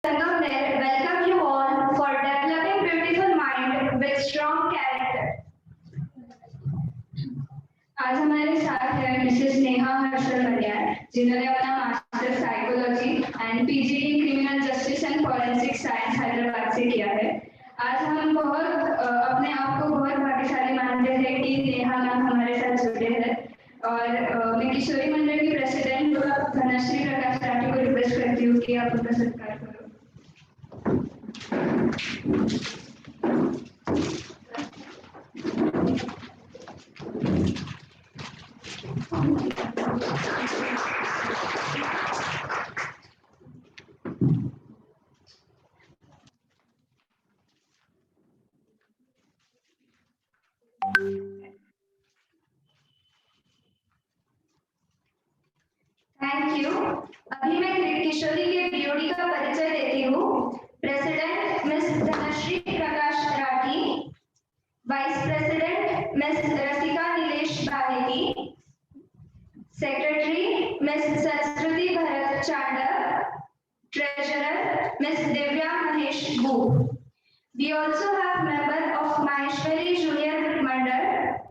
Sangamner welcome you all for developing beautiful mind with strong character. आज हमारे साथ है मिसेस नेहा हर्षल बलियान, जिन्होंने अपना master psychology and PG in criminal justice and forensic science Hyderabad से किया है। आज हम अपने आप को बहुत भाग्यशाली मानते हैं कि नेहा मैम हमारे साथ जुड़े हैं और मैं किशोरी मंडल की प्रेसिडेंट धनश्री प्रकाश राठी को रिक्वेस्ट करती हूँ कि आप उनका सत्कार करो। Thank you. अभी मैं किशोरी के बीओडी का परिचय देती हूँ। प्रेसिडेंट मिस धनश्री प्रकाश राठी, वाइस प्रेसिडेंट मिस रसिका नीलेश बाहेती, सेक्रेटरी मिस संस्कृति भरत चांडक, ट्रेजरर मिस दिव्या महेश बू। We also have member of Maheshwari Junior Mandal,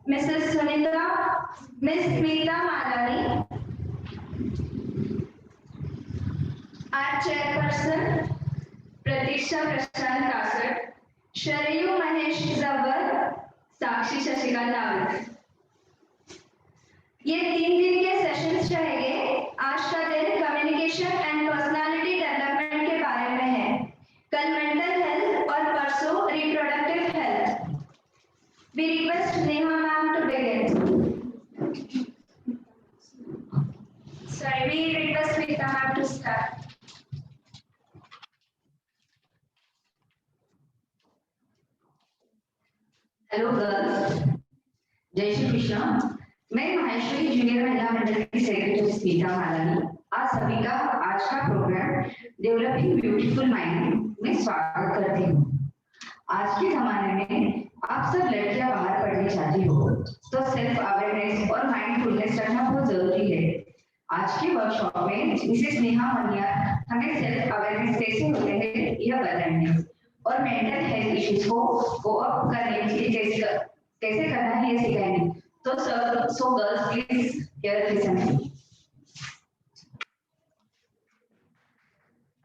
Mrs. Sunita, Miss Meeta Malani. Our chairperson, Pratisha Prashant Kasar, Sharayu Mahesh Zawar, Sakshi Shashikant Awad. ये 3 दिन के sessions रहेंगे। आज का दिन communication and personality development के बारे में है, कल मेंटल हेल्थ और परसों reproductive health. We request Neha ma'am to begin. Sorry, we request Meeta ma'am to start. Hello girls, जय श्री कृष्ण। मैं माहेश्वरी जूनियर महिला मंडल की सेक्रेटरी स्मिता मालानी आज सभी का आज का प्रोग्राम डेवलपिंग ब्यूटीफुल माइंड में स्वागत करती हूँ। आज के जमाने में आप सब लड़कियां बाहर पढ़ने जाती हो तो सेल्फ अवेयरनेस और माइंडफुलनेस रखना बहुत जरूरी है। आज के वर्कशॉप में मिसेस नेहा मनियार हमें सेल्फ अवेयरनेस कैसे होते हैं यह बताएंगे और मेंटल हेल्थ इश्यूज को कोअप करने के लिए कैसे करना है ये सिखाएंगे। तो so girls please here listen.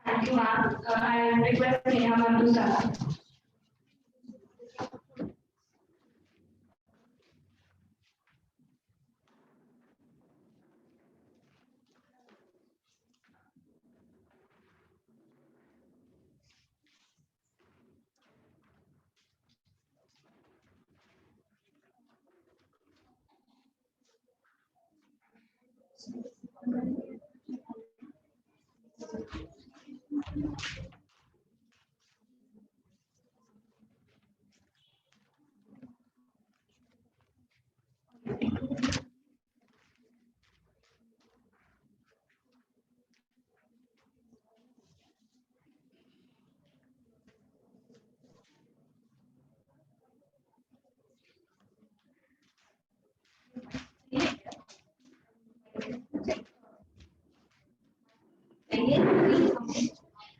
Thank you, ma'am. I request Neha ma'am to start.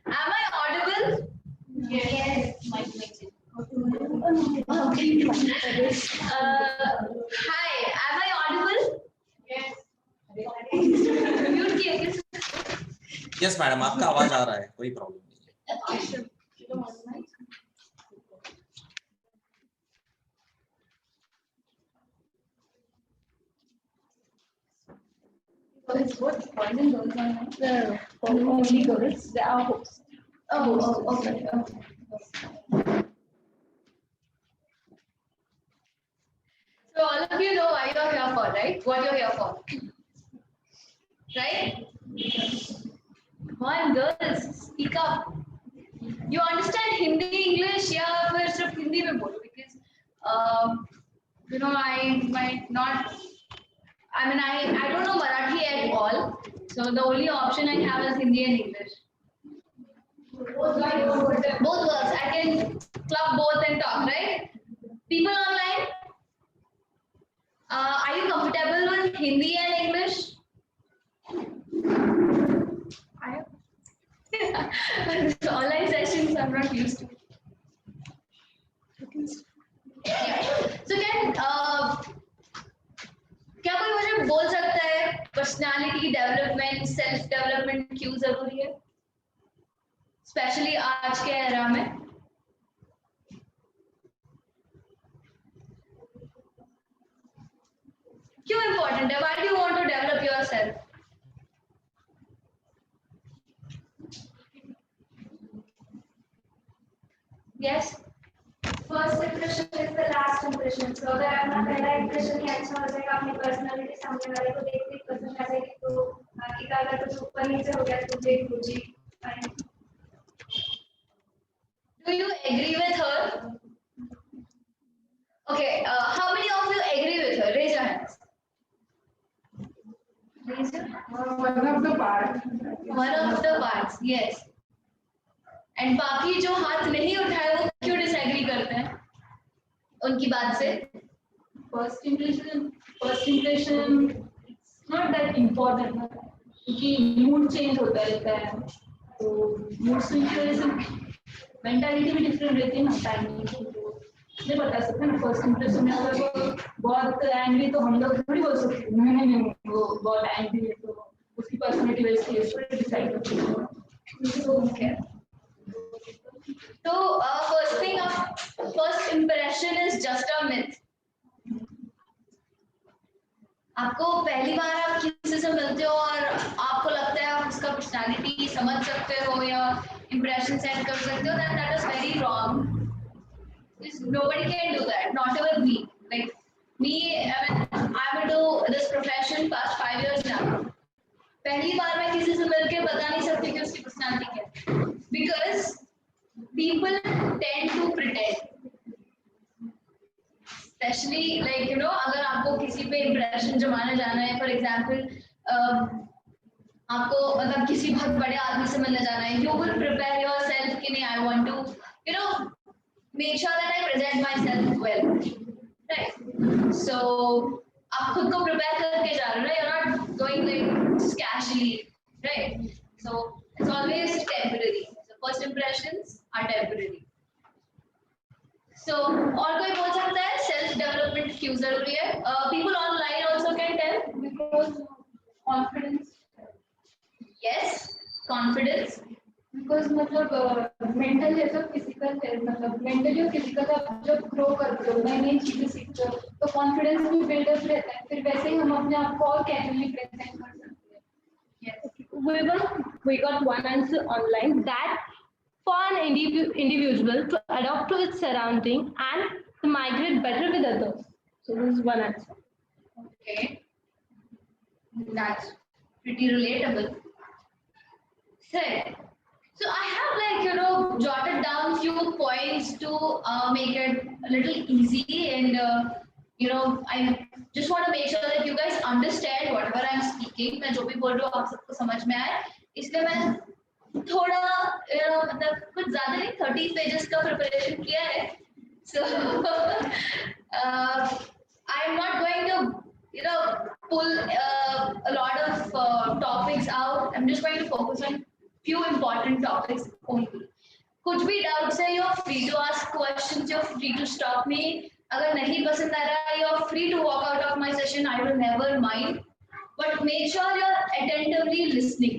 Am I audible? Yes. Hi, am I audible? Yes. Mute किए यस मैडम, आपका आवाज आ रहा है, कोई प्रॉब्लम नहीं है। It's both boys and girls are not the only girls. They are hosts. Okay. So all of you know why you're here for, right? What you're here for, right? Come on, girls, speak up. You understand Hindi, English, या फिर सिर्फ हिंदी में बोलो because I might not. I mean, I don't know Marathi at all, so the only option I have is Hindi and English. Both works. I can club both and talk, right? People online, are you comfortable with Hindi and English? Online sessions I'm not used to. Yeah. So क्या कोई मुझे बोल सकता है personality development self development क्यों जरूरी है, specially आज के एरा में? क्यों इम्पोर्टेंट है? Why do you want to develop yourself? Yes, first impression is the last impression. तो अगर आपका पहला इंप्रेशन ही अच्छा हो जाएगा, अपनी पर्सनालिटी सामने वाले को देख के पसंद आ जाएगी, तो बाकी का अगर कुछ ऊपर नीचे हो गया तो देख लीजिए। do you agree with her? Okay, how many of you agree with her? Raise your hands. Raise your One of the parts. one of the parts, yes. And बाकी जो हाथ नहीं उठाए वो क्यों डिसएग्री करते हैं उनकी बात से? First impression it's not that important क्योंकि mood change होता रहता है, तो mood swing की वजह से मेंटालिटी भी डिफरेंट रहती है ना टाइमिंग की, तो नहीं बता सकते ना। फर्स्ट इंप्रेशन में अगर वो बहुत एंग्री तो हम लोग थोड़ी बोल सकते हैं नहीं वो बहुत एंग्री है तो उसकी पर्सनैलिटी वैसी है, उसको डिसाइड करते हैं। Okay. So first thing of first impression is just a myth. आपको पहली बार आप किसी से मिलते हो और आपको लगता है आप उसका पर्सनालिटी समझ सकते हो या इंप्रेशन सेट कर सकते हो, then that is very wrong. Nobody can do that, not even me. Like me, I'm into this profession past 5 years now. पहली बार मैं किसी से मिलके बता नहीं सकती कि उसकी पर्सनालिटी क्या है, because people tend to pretend. Especially like you know, अगर आपको किसी पे impression जमाना जाना है, for example, आपको मतलब किसी बहुत बड़े आदमी से मिलने जाना है, you will prepare yourself कि नहीं, I want to you know make sure that I present myself well, right? So आप खुद को prepare करके जा रहे हो ना, you're not going like just casually, right? So it's always temporary. The first impressions are temporary. So और कोई बोल सकता है सेल्फ डेवलपमेंट क्यों जरूरी है? People online also can tell. Because confidence. Yes, confidence. Because मतलब मेंटल जैसा फिजिकल है, मतलब मेंटली और फिजिकल आप जब ग्रो करते हो नई नई चीजें सीखते हो तो कॉन्फिडेंस भी बिल्डअप रहता है, फिर वैसे ही हम अपने आप को और कैजुअली प्रेजेंट कर सकते हैं। Yes. We got one answer online that for an individual to adapt to its surrounding and to migrate better with others. So this is one answer. Okay. That's pretty relatable. So I have like you know jotted down few points to make it a little easy and you know I just want to make sure that you guys understand whatever I'm speaking. मैं जो भी बोल रही हूँ आप सबको समझ में आए, इसलिए मैं थोड़ा you know मतलब कुछ ज़्यादा नहीं 30 pages का preparation किया है. So I'm not going to you know pull a lot of topics out. I'm just going to focus on few important topics only. कुछ भी doubts है, you're free to ask questions, you're free to stop me. अगर नहीं पसंद आ रहा है, you're free to walk out of my session. I will never mind. But make sure you're attentively listening.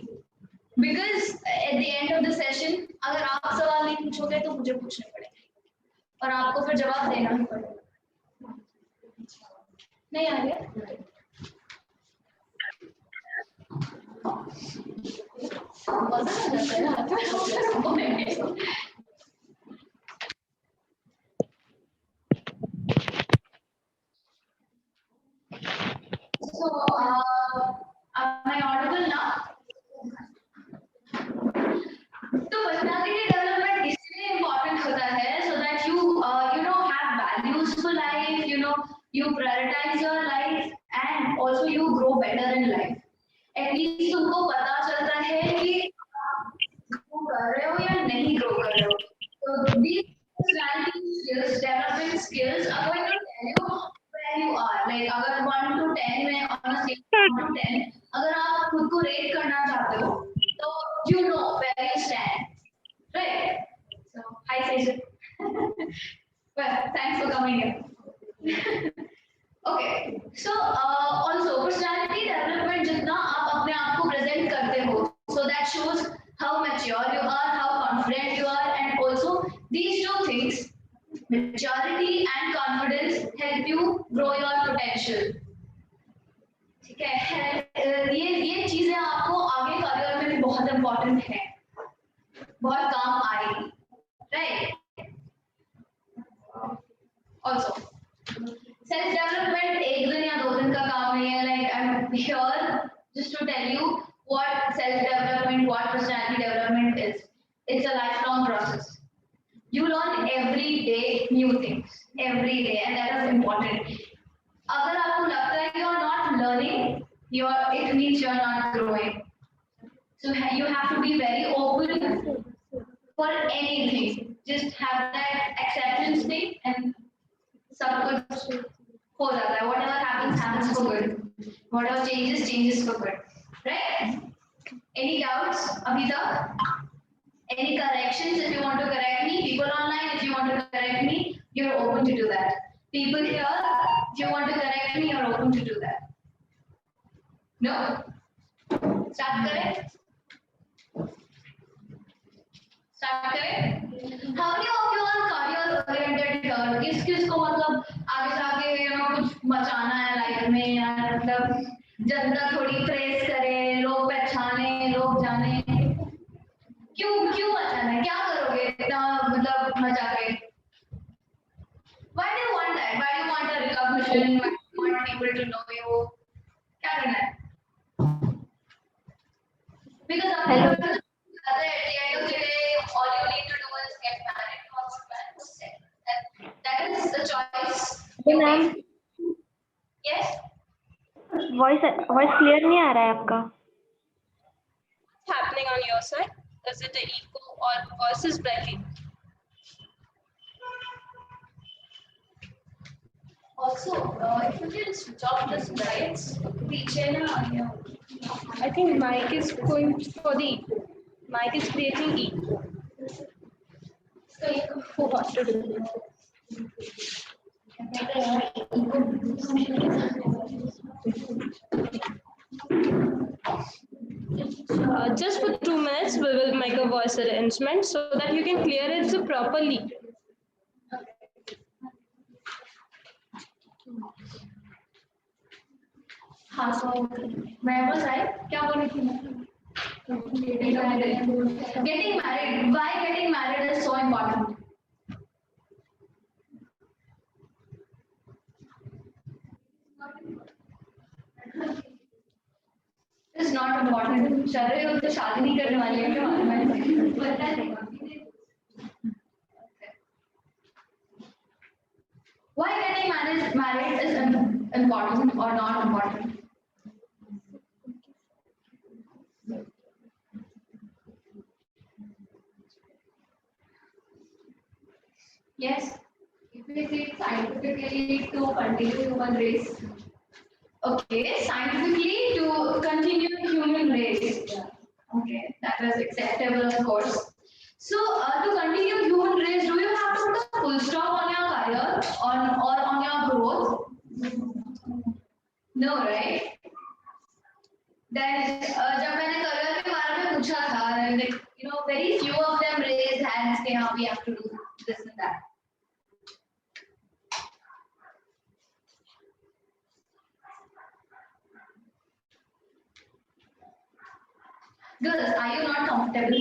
Because at the end of the session, अगर आप सवाल नहीं पूछोगे तो मुझे पूछने पड़ेंगे और आपको फिर जवाब देना ही पड़ेगा. नहीं आ गया? So, am I audible now? तो personality development इसलिए important होता है so that you you know have values for life, you know you prioritize your life and also you grow better in life. At least तुमको पता चलता है कि grow कर रहे हो या नहीं ग्रो कर रहे हो. So these personality skills, development skills are going to tell you where you are. Like अगर 1 to 10 में on a scale of 1 to 10 अगर आप खुद को rate करना चाहते हो तो you know where you stand. explanation. Well, thanks for coming here. Okay, so also personality development जितना आप अपने आप को present करते हो, so that shows how mature you are, how confident you are, and also these two things, maturity and confidence, help you grow your potential. ठीक है, ये चीजें आपको आगे करियर में भी बहुत इम्पोर्टेंट है, बहुत काम आएगी, राइट? Also, self development एक दिन या 2 दिन का काम नहीं है. Like I'm here just to tell you what self development, what personality development is. It's a lifelong process. You learn every day new things, every day, and that is important. अगर आपको लगता है you are not learning, it means you are not growing. So you have to be very open for anything. Just have that acceptance thing, and सब कुछ हो जाता है. Whatever happens, happens for good. Whatever changes for good. Right? Any doubts अभी तक? Any corrections? If you want to correct me, people online, if you want to correct me, you're open to do that. People here, if you want to correct me, you're open to do that. No? Start करें? Start करें? How many of you are career oriented here? किसको मतलब आगे जाके कुछ मचाना है life में, या मतलब जनता थोड़ी प्रेस करे, लोग पहचाने, लोग जाने, क्यों मचाना है? क्या करोगे इतना मतलब मचा के? Why do you want that? Why do you want a recognition? Why do you want people to know you? क्या करना है? Because at the end of the day, all you need to do is get married, husband. That is the choice. Hey, ma'am. Yes. Voice clear नहीं आ रहा है आपका. Happening on your side? Is it an echo or voice is breaking? Also, if you can switch off the lights, पीछे ना. I think mic is going for the echo. Mic is creating echo. So what to do? Just for 2 minutes, we will make a voice arrangement so that you can clear it properly. हाँ, so मैं बस आई क्या बोली थी मैं? Getting married. Why getting married is so important? It's not important. शरीर तो शादी नहीं करने वाली है क्या मालूम है? पता नहीं. Why getting married is important or not important? Yes, if we see scientifically to continue human race. Okay, scientifically to continue human race. Okay, that was acceptable, of course. So, to continue human race, do you have to put a full stop on your career or on your growth? No, right? Then, जब मैंने career के बारे में पूछा था, like, very few of them raised hands कि हाँ, we have to do this and that. Girls, are you not comfortable?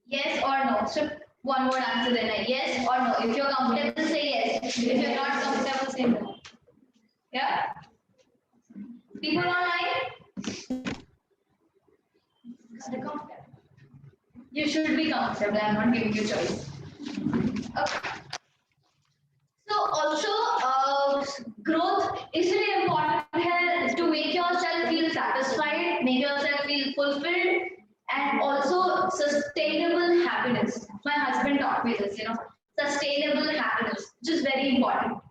Yes or no? So one word answer then. Yes or no? If you're comfortable, say yes. If you're not comfortable, say no. Yeah? People online? You should be comfortable. I'm not giving you choice. Okay. So also, growth is really important here to make yourself feel satisfied, make yourself feel fulfilled, and also sustainable happiness. My husband taught me this, sustainable happiness, which is very important.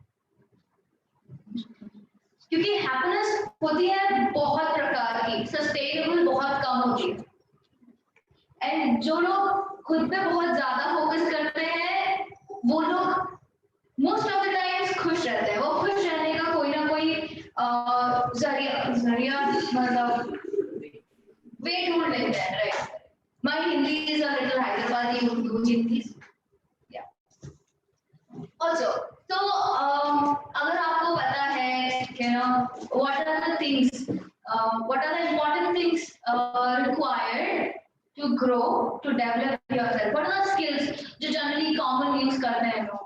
क्योंकि happiness होती है बहुत प्रकार की, sustainable बहुत कम होती है. And जो लोग खुद पे बहुत ज्यादा फोकस करते हैं वो लोग मोस्ट ऑफ द टाइम्स खुश रहते हैं। वो खुश रहने का कोई ना कोई जरिया मतलब वे ढूंढ लेते हैं, right? My Hindi is a little Hyderabadi Hindi. Yeah. Also, so अगर आपको पता है, you know, what are the things, what are the important things required to grow, to develop yourself? What are the skills जो generally common use करते हैं लोग?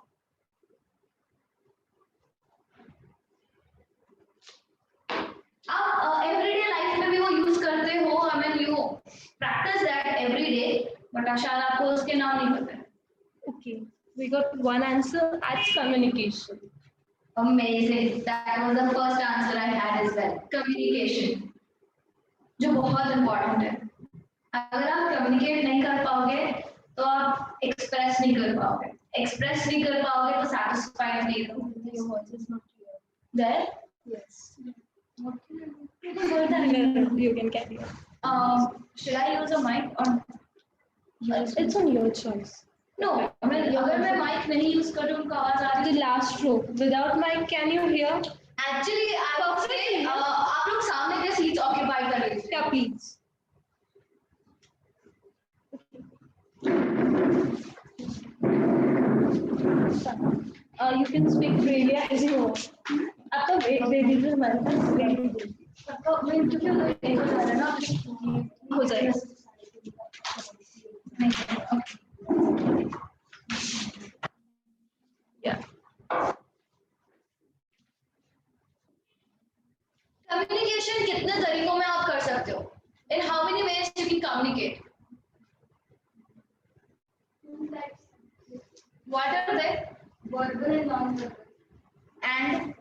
आप everyday life में भी वो use करते हो, I mean you practice that every day, but शायद आपको उसके नाम नहीं पता है। Okay, we got one answer. That's communication. Amazing. That was the first answer I had as well. Communication, जो बहुत important है। अगर आप communicate नहीं कर पाओगे, तो आप express नहीं कर पाओगे। Express नहीं कर पाओगे, तो satisfied नहीं रहोगे। Your voice is not clear. There? Yes. You can carry on. Should I use a mic or? It's on your choice. No, I mean, अगर मैं mic नहीं use कर रही हूँ, उनका आवाज आ रही है। The last row. Without mic, can you hear? Actually, I would say आप लोग सामने के seats occupy कर रहे थे। Yeah, please. You can speak freely as you want. आपका दे दीजिए हमारे पास मैं इंटरव्यू नहीं हो रहा है ना, हो जाएगा. Yeah. Communication कितने तरीकों में आप कर सकते हो? In how many ways you can communicate? What are they? Verbal and non-verbal. And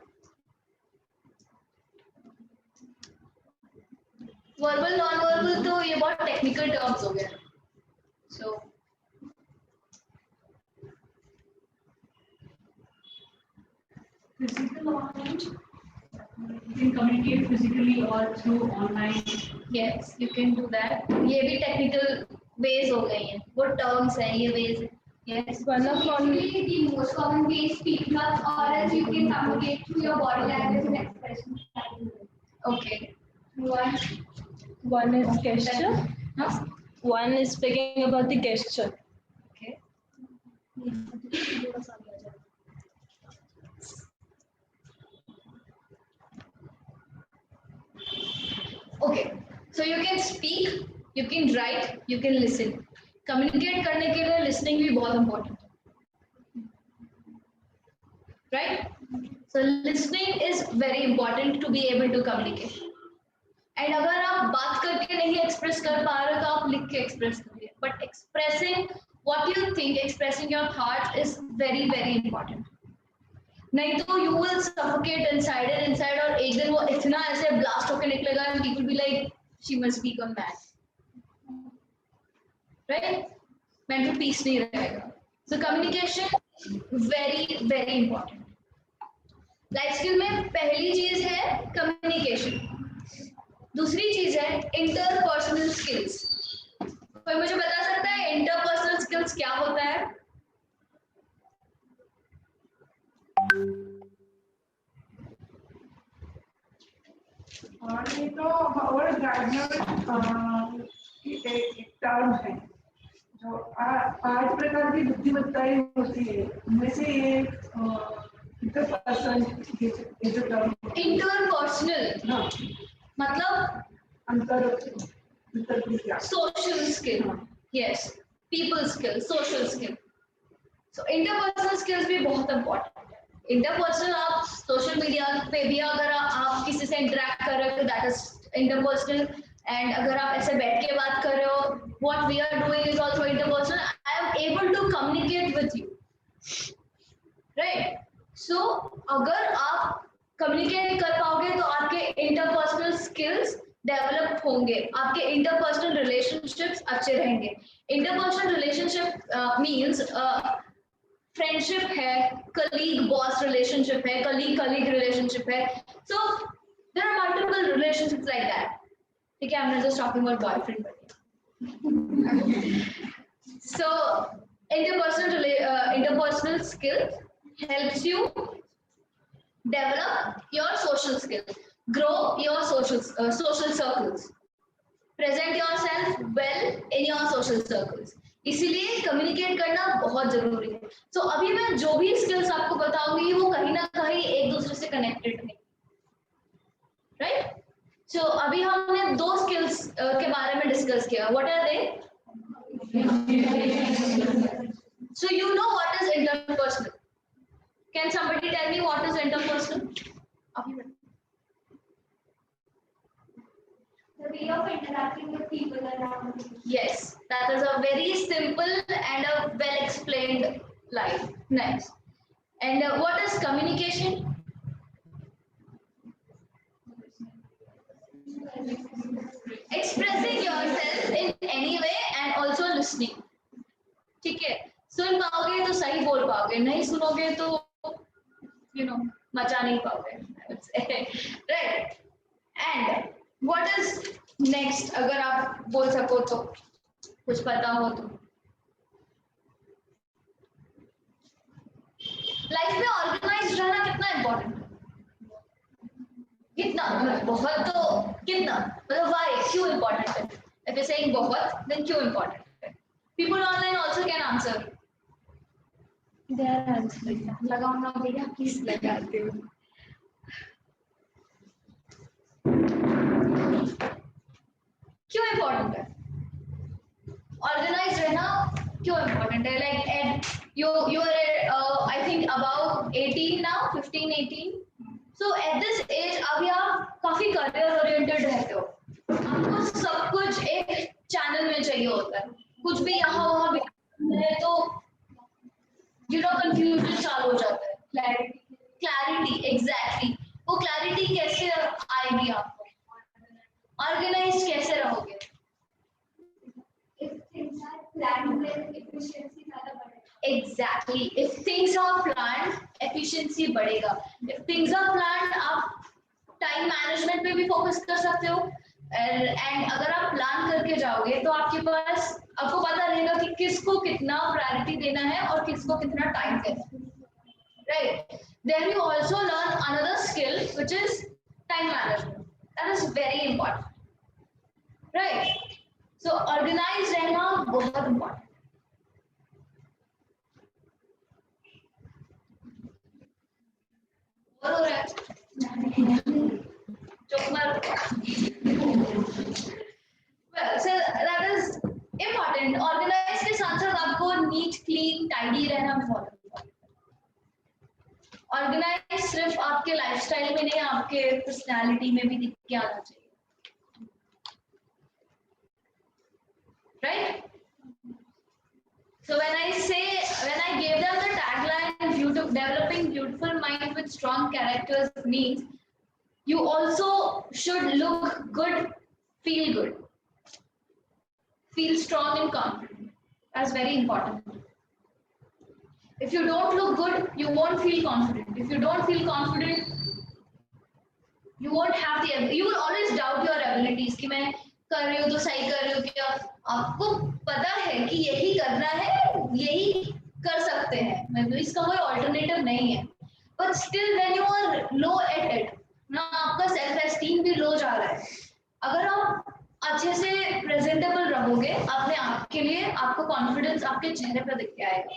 verbal non-verbal तो ये बहुत technical terms हो गए. So physical online, you can communicate physically or through online. yes, you can do that. ये भी technical ways हो गई हैं. वो terms हैं, ये ways हैं. Yes. One of Basically, the most common way is speaking up, or else you can communicate through your body language and expression. Okay. one is gesture. Huh? One is speaking about the gesture. Okay. Okay. So you can speak, you can write, you can listen. Communicate करने के लिए listening भी बहुत important है. Right? So listening is very important to be able to communicate. And अगर आप बात करके नहीं express कर पा रहे हो तो आप लिख के express करिए. But expressing what you think, expressing your thoughts is very very important. नहीं तो you will suffocate inside और एक दिन वो इतना ऐसे blast होके निकलेगा and people will be like she must be gone mad. Right? Mental peace नहीं रहेगा. So communication very very important. Life skill में पहली चीज है communication. दूसरी चीज है interpersonal skills. कोई मुझे बता सकता है interpersonal skills क्या होता है? और ये तो और ग्रेजुएट एक टर्म है जो 5 प्रकार की बुद्धिमत्ताएं होती है, उनमें से ये इंटरपर्सनल ये जो टर्म Interpersonal हाँ मतलब अंतर social skill. Yes, people skill, social skill. So interpersonal skills भी बहुत important है. Interpersonal आप social media पे भी अगर आप किसी से interact कर रहे हो तो that is interpersonal. And अगर आप ऐसे बैठ के बात कर रहे हो, what we are doing is also interpersonal. I am able to communicate with you, right? So अगर आप communicate कर पाओगे तो आपके interpersonal skills develop होंगे, आपके interpersonal relationships अच्छे रहेंगे. Interpersonal relationship means friendship है, colleague boss relationship है, colleague relationship है. So there are multiple relationships like that. Okay, I'm not just talking about boyfriend, but So interpersonal skill helps you develop your social skills, grow your social circles, present yourself well in your social circles. इसीलिए communicate करना बहुत जरूरी है. So अभी मैं जो भी skills आपको बताऊंगी वो कहीं ना कहीं एक दूसरे से कनेक्टेड है, राइट? So अभी हमने दो स्किल्स के बारे में डिस्कस किया. What are they? So you know what is interpersonal? Can somebody tell me what is interpersonal? The way of interacting with people around you. Yes, that is a very simple and a well explained line. Nice. And what is communication? Expressing yourself in any way and also listening. ठीक है, सुन पाओगे तो सही बोल पाओगे, नहीं सुनोगे तो मचा नहीं पाओगे, right? And what is next, अगर आप बोल सको तो, कुछ पता हो तो. लाइफ में ऑर्गेनाइज रहना कितना इम्पोर्टेंट है? कितना, बहुत तो कितना, मतलब व्हाई, क्यों इम्पोर्टेंट है? इफ यू सेइंग बहुत, देन क्यों इम्पोर्टेंट है? People online also can answer. They are answering. लगाओ ना भैया, प्लीज लगाते हो. क्यों इम्पोर्टेंट है ऑर्गेनाइज रहना? क्यों इम्पोर्टेंट है? Like you are I think about 18 now, 15 18. So at this age अभी आप काफी करियर ओरिएंटेड रहते हो, आपको सब कुछ एक चैनल में चाहिए होता है. कुछ भी यहाँ वहाँ है तो कंफ्यूजन चालू हो जाता है. Clarity, exactly. वो क्लैरिटी कैसे आएगी आपको? ऑर्गेनाइज कैसे रहोगे? If things are planned, then efficiency ज़्यादा बढ़ेगा. Exactly. If things are planned, efficiency बढ़ेगा. If things are planned, आप टाइम मैनेजमेंट पे भी फोकस कर सकते हो. एंड अगर आप प्लान करके जाओगे तो आपको पता रहेगा कि किसको कितना प्रायोरिटी देना है और किसको कितना टाइम देना है, right? Then you also learn another skill which is time management. That is very important, right? So organise रहना बहुत इंपॉर्टेंट. और हो रहा है well, so that is important. Organize के साथ साथ आपको नीट, क्लीन, टाइडी रहना बहुत important. Organize सिर्फ आपके लाइफस्टाइल में नहीं, आपके पर्सनालिटी में भी दिख के आना चाहिए, right? So when I gave them the tagline, developing beautiful mind with strong characters, means you also should look good, feel good, feel strong and confident. That's very important. If you don't look good, you won't feel confident. If you don't feel confident, you won't have you will always doubt your abilities कि मैं कर रही हूँ तो सही कर रही हूँ क्या? आपको पता है कि यही करना है, यही कर सकते हैं, मतलब इसका कोई ऑल्टरनेटिव नहीं है. But still when you are low at it, ना आपका सेल्फ एस्टीम भी लो जा रहा है. अगर आप अच्छे से प्रेजेंटेबल रहोगे अपने आप के लिए, आपको कॉन्फिडेंस आपके चेहरे पे दिख के आएगा.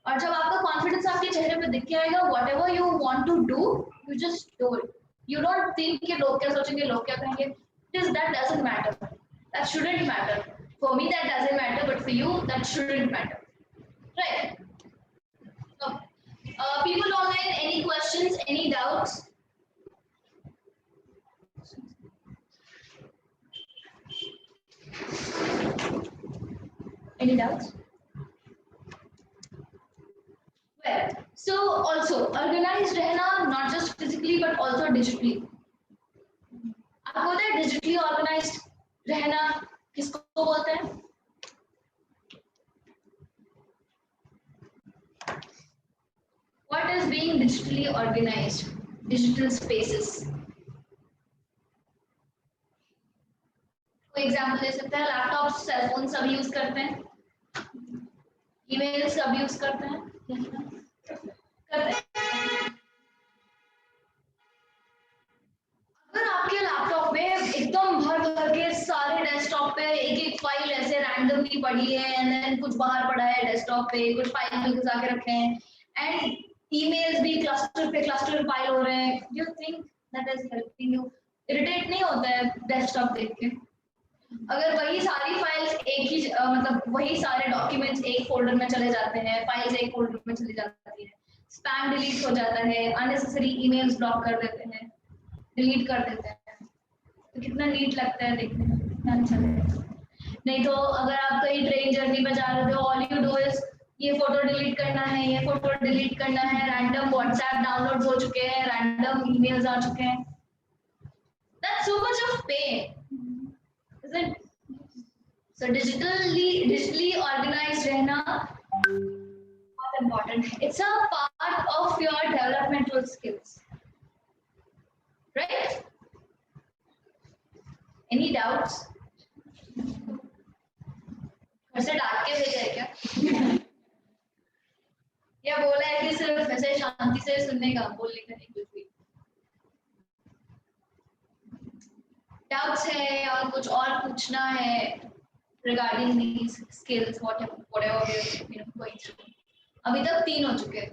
और जब आपका कॉन्फिडेंस आपके चेहरे पे दिख के आएगा, whatever you want to do, you just do it. You don't think कि लोग क्या सोचेंगे, लोग क्या कहेंगे. That doesn't matter. That shouldn't matter. For me, that doesn't matter, but for you, that shouldn't matter. Right? So, people online, any questions, any doubts? Any doubts? Well, so also organized रहना not just physically but also digitally. आपको पता है digitally organized रहना किसको बोलते हैं? What is being digitally organized? Digital spaces. कोई example दे सकता है? लैपटॉप सब यूज करते हैं? ईमेल सब यूज करते हैं? करते हैं। अगर आपके लैपटॉप में एकदम भर भर के सारे डेस्कटॉप पे एक एक फाइल ऐसे रैंडमली पड़ी है एंड देन कुछ बाहर पड़ा है डेस्कटॉप पे, कुछ फाइल में घुसा के रखे हैं एंड ईमेल्स भी क्लस्टर पे क्लस्टर फाइल हो रहे हैं, you think that is helping you? Irritate नहीं होता है डेस्कटॉप देख के? अगर वही सारी फाइल्स एक ही मतलब वही सारे डॉक्यूमेंट्स एक फोल्डर में चले जाते हैं, फाइल्स एक फोल्डर में चली जाती है, स्पैम डिलीट हो जाता है, अननेसेसरी ईमेल्स ब्लॉक कर देते हैं, डिलीट कर देते हैं, तो कितना नीट लगता है देखने में, कितना अच्छा लगता है। नहीं तो अगर आप कहीं ट्रेन जर्नी में जा रहे हो, ऑल यू डू इज ये फोटो डिलीट करना है, ये फोटो डिलीट करना है, रैंडम व्हाट्सएप डाउनलोड हो चुके हैं, रैंडम ईमेल्स आ चुके हैं, that's so much of pain, isn't it? So digitally organized रहना बहुत important है. It's a part of your developmental skills, right? Any doubts? घर से डांट के भेजा है क्या? या बोला है कि सिर्फ ऐसे शांति से सुनने का, बोलने का नहीं कुछ भी? डाउट्स है या कुछ और पूछना है regarding these skills, whatever we're going through? अभी तक 3 हो चुके हैं.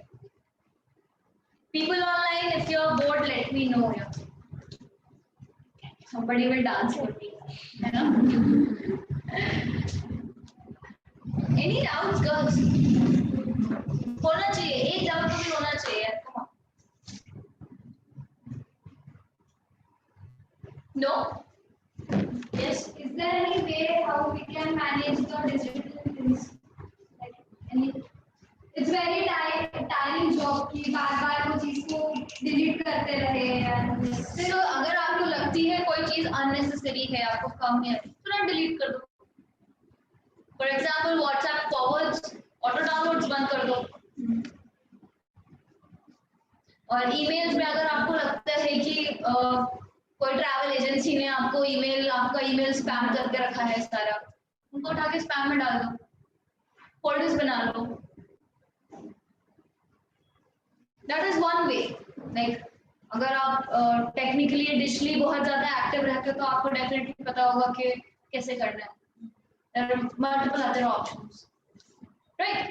People online, if you're bored, let me know. Somebody will dance for me, है ना? Any doubts, girls? होना चाहिए, एक डाउट तो भी होना चाहिए. Come on. No? Yes. Is there any way how we can manage the digital things? Like any? It's very tiring job कि बार-बार वो चीज को delete करते रहे and तो अगर आपको लगती है कोई चीज unnecessary है, आपको कम है, तुरंत डिलीट कर दो. For example WhatsApp forwards, auto downloads बंद कर दो. और ईमेल्स में अगर आपको लगता है कि कोई ट्रैवल एजेंसी ने आपको आपका ईमेल स्पैम करके रखा है सारा, उनको उठा के स्पैम में डाल दो, फोल्डर्स बना लो. That is one way. Like अगर आप टेक्निकली डिजिटली बहुत ज्यादा एक्टिव रहते हो तो आपको डेफिनेटली पता होगा कि कैसे करना है. There are multiple other options, right?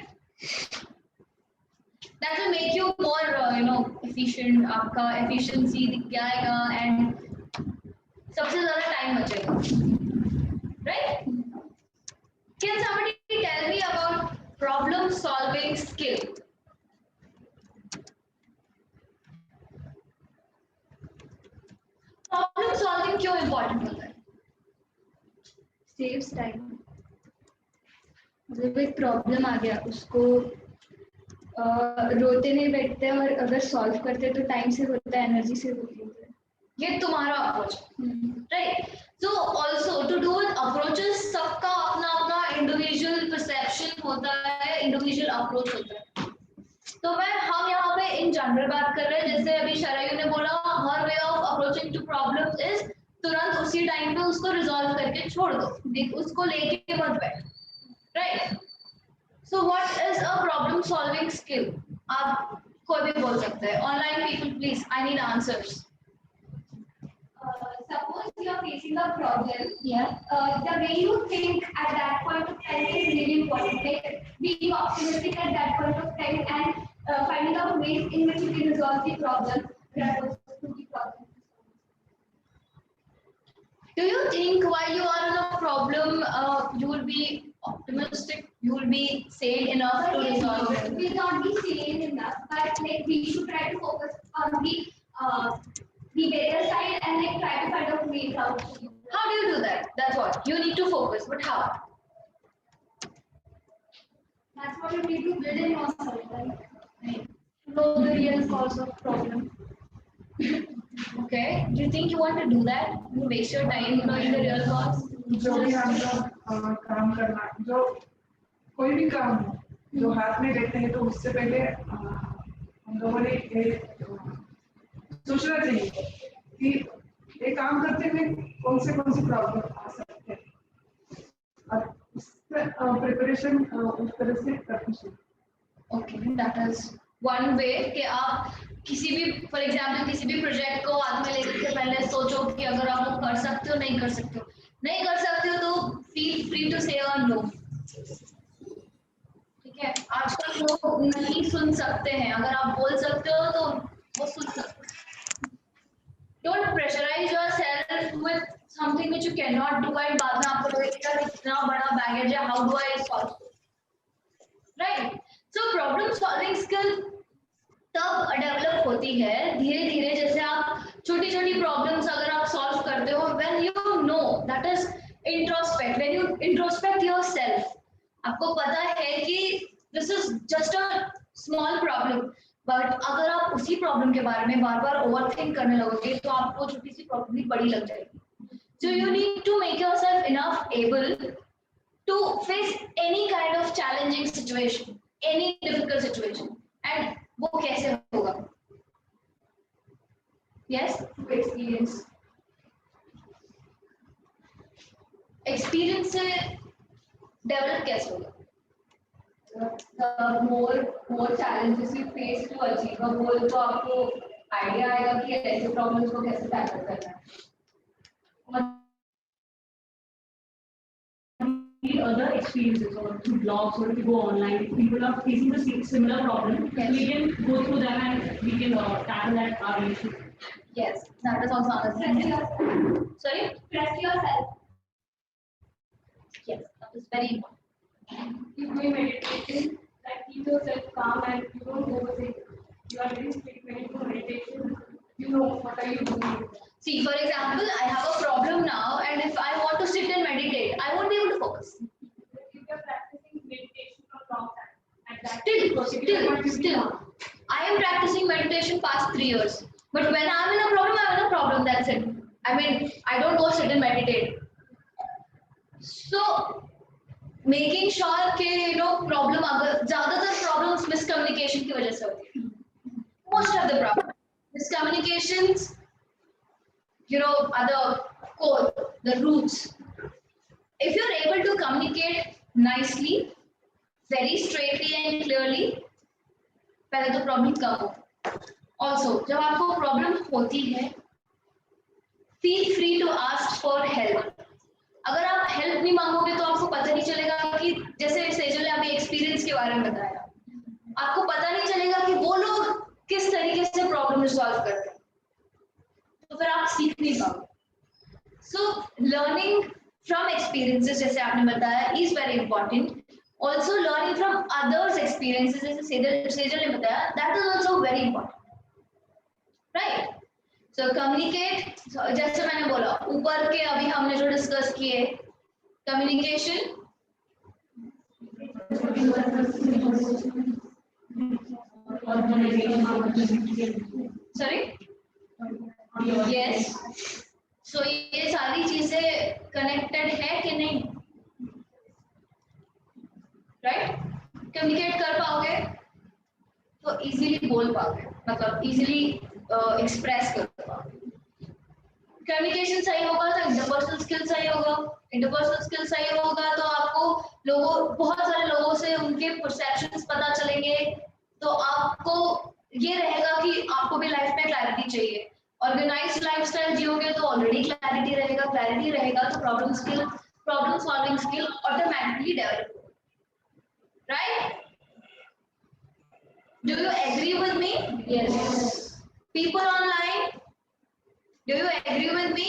That will make you more, efficient. आपका efficiency दिख जाएगा and सबसे ज़्यादा time बचेगा, right? Can somebody tell me about problem solving skill? Problem solving क्यों important होता है? saves time. मतलब एक प्रॉब्लम आ गया, उसको रोते नहीं बैठते हैं और अगर सॉल्व करते तो टाइम से होता है, एनर्जी से होती है. ये तुम्हारा approach, right? So also to do with approaches, सबका अपना अपना इंडिविजुअल परसेप्शन होता है, इंडिविजुअल अप्रोच होता है. तो हम यहाँ पे इन जनरल बात कर रहे हैं. जैसे अभी शरयू ने बोला, her way of approaching to problems is तुरंत उसी टाइम पे उसको रिजॉल्व करके छोड़ दो, उसको लेके मत बैठ, right? So what is a problem solving skill? आप कोई भी बोल सकते हैं. Online people please, I need answers. Suppose you are facing a problem. Yeah. The way you think at that point of time is really important. Like being optimistic at that point of time and finding out ways in which you can resolve the problem. That was to the problem. Do you think while you are in a problem, you will be optimistic, you will be sane enough to resolve it? We will not be sane enough, but like we should try to focus on the better side and like try to find out ways out. How do you do that? That's what you need to focus, but how? That's what you need to build in yourself, right? Know the real cause of problem. Okay. Do you think you want to do that? You waste your time knowing the real cause? जो भी हम लोग काम करना, जो कोई भी काम हो, जो हाथ में लेते हैं तो उससे पहले हम लोगों ने सोचना चाहिए कि ये काम करते हुए कौन से प्रॉब्लम आ सकते हैं और प्रिपरेशन उस तरह से करनी चाहिए। ओके, दैट इज वन वे कि आप किसी भी फॉर एग्जांपल किसी भी प्रोजेक्ट को हाथ में लेने से पहले सोचो कि अगर आप वो कर सकते हो नहीं कर सकते हो, नहीं कर सकते हो तो फील फ्री टू से नो। ठीक है, आजकल लोग नहीं सुन सकते हैं, अगर आप बोल सकते हो तो वो सुन सकते हैं। Don't pressurise yourself with something which you can not do and बाद में आपको लगेगा इतना बड़ा बैगेज है, how do I solve, right? So problem solving skill तब डेवलप होती है धीरे धीरे, जैसे आप छोटी छोटी प्रॉब्लम्स अगर आप सॉल्व करते हो, when you know that is introspect, when you introspect yourself, आपको पता है कि this is just a small problem, but अगर आप उसी प्रॉब्लम के बारे में बार बार ओवरथिंक करने लगोगे तो आपको छोटी सी प्रॉब्लम भी बड़ी लग जाएगी। So you need to make yourself enough able to face any kind of challenging situation, any difficult situation, and वो कैसे होगा? यस, एक्सपीरियंस, एक्सपीरियंस से डेवलप कैसे होगा? more challenges you face to achieve a goal, तो आपको idea आएगा कि ऐसे प्रॉब्लम्स को कैसे टैकल करना है। Other experiences or through blogs or if you go online, if people are facing the similar problem, Yes. we can go through them and we can tackle that our issue. Yes, that is also another thing. Sorry? Trust yourself. Yes, that is very important. If you do meditation, that keep yourself calm and you don't overthink. You are very strict when you do meditation. You know what are you doing. See, for example, I have a problem now, and if I want to sit and meditate, I won't be able to focus. If you are practicing meditation for a long time, and that Still, I am practicing meditation past 3 years. But when I'm in a problem, that's it. I mean, I don't go sit and meditate. So, making sure कि problem अगर ज़्यादातर problems miscommunication की वजह से होती है. Most of the problem miscommunications, are the core, the roots. If you're able to communicate nicely, very straightly and clearly, पहले तो प्रॉब्लम कम हो. Also, जब आपको प्रॉब्लम होती है, feel free to ask for help. अगर आप हेल्प नहीं मांगोगे तो आपको पता नहीं चलेगा कि जैसे सेजल ने अभी एक्सपीरियंस के बारे में बताया, आपको पता नहीं चलेगा कि वो लोग किस तरीके से प्रॉब्लम सॉल्व करते हैं, तो फिर आप सीख नहीं पाओगे. सो लर्निंग फ्रॉम एक्सपीरियंसेस जैसे आपने बताया is very important. Also learning from others experiences जैसे सेजल ने बताया, that is also very important, right? So communicate, जैसे मैंने बोला ऊपर के अभी हमने जो डिस्कस किए, कम्युनिकेशन, सॉरी, यस. सो ये सारी चीजें कनेक्टेड है कि नहीं, राइट? कम्युनिकेट कर पाओगे तो इजीली बोल पाओगे, मतलब इजीली एक्सप्रेस कर पाओगे. कम्युनिकेशन सही होगा तो इंटरपर्सनल स्किल सही होगा, इंटरपर्सनल स्किल सही होगा तो आपको बहुत सारे लोगों से उनके परसेप्शंस पता चलेंगे, तो आपको ये रहेगा कि आपको भी लाइफ में क्लैरिटी चाहिए. ऑर्गेनाइज्ड लाइफस्टाइल जियोगे तो ऑलरेडी क्लैरिटी रहेगा तो problem solving skill automatically develop होगा, right? Do you agree with me? Yes. People online, do you agree with me?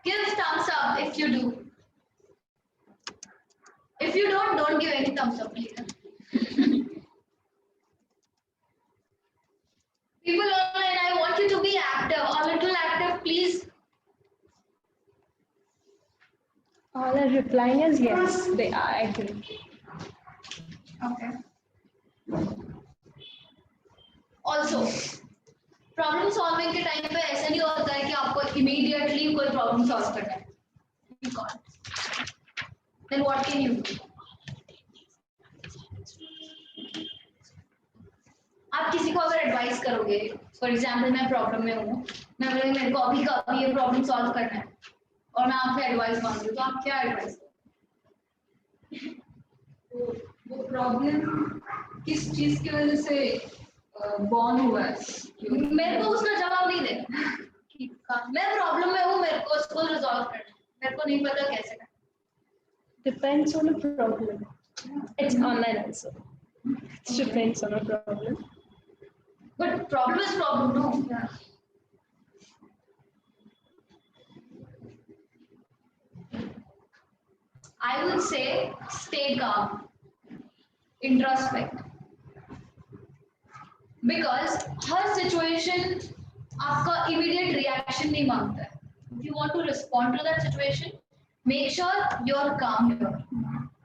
Give thumbs up if you do. If you don't give any thumbs up, please. People online, I want you to be active, a little active, please. All are replying as yes, they are, I agree. Okay. Also, problem solving के time पे ऐसा नहीं होता है कि आपको immediately कोई problem solve करना है. You can't. Then what can you do? आप किसी को अगर एडवाइस करोगे, फॉर एग्जाम्पल मैं प्रॉब्लम में हूँ, मैं बोलूँगी मेरे को अभी का अभी ये प्रॉब्लम सॉल्व करना है और मैं आपसे एडवाइस मांग रही हूँ, तो आप क्या एडवाइस प्रॉब्लम किस चीज की वजह से बॉर्न हुआ है? मेरे को उसका जवाब नहीं देना कि मैं प्रॉब्लम में हूँ, मेरे को उसको रिजॉल्व करना है। मेरे को नहीं पता कैसे करना। Depends on the problem. It's online also. It depends on the problem. But problem is problem, no? I would say stay calm, introspect. Because her situation आपका immediate reaction नहीं मांगता है. If you want to respond to that situation, make sure you're calm here.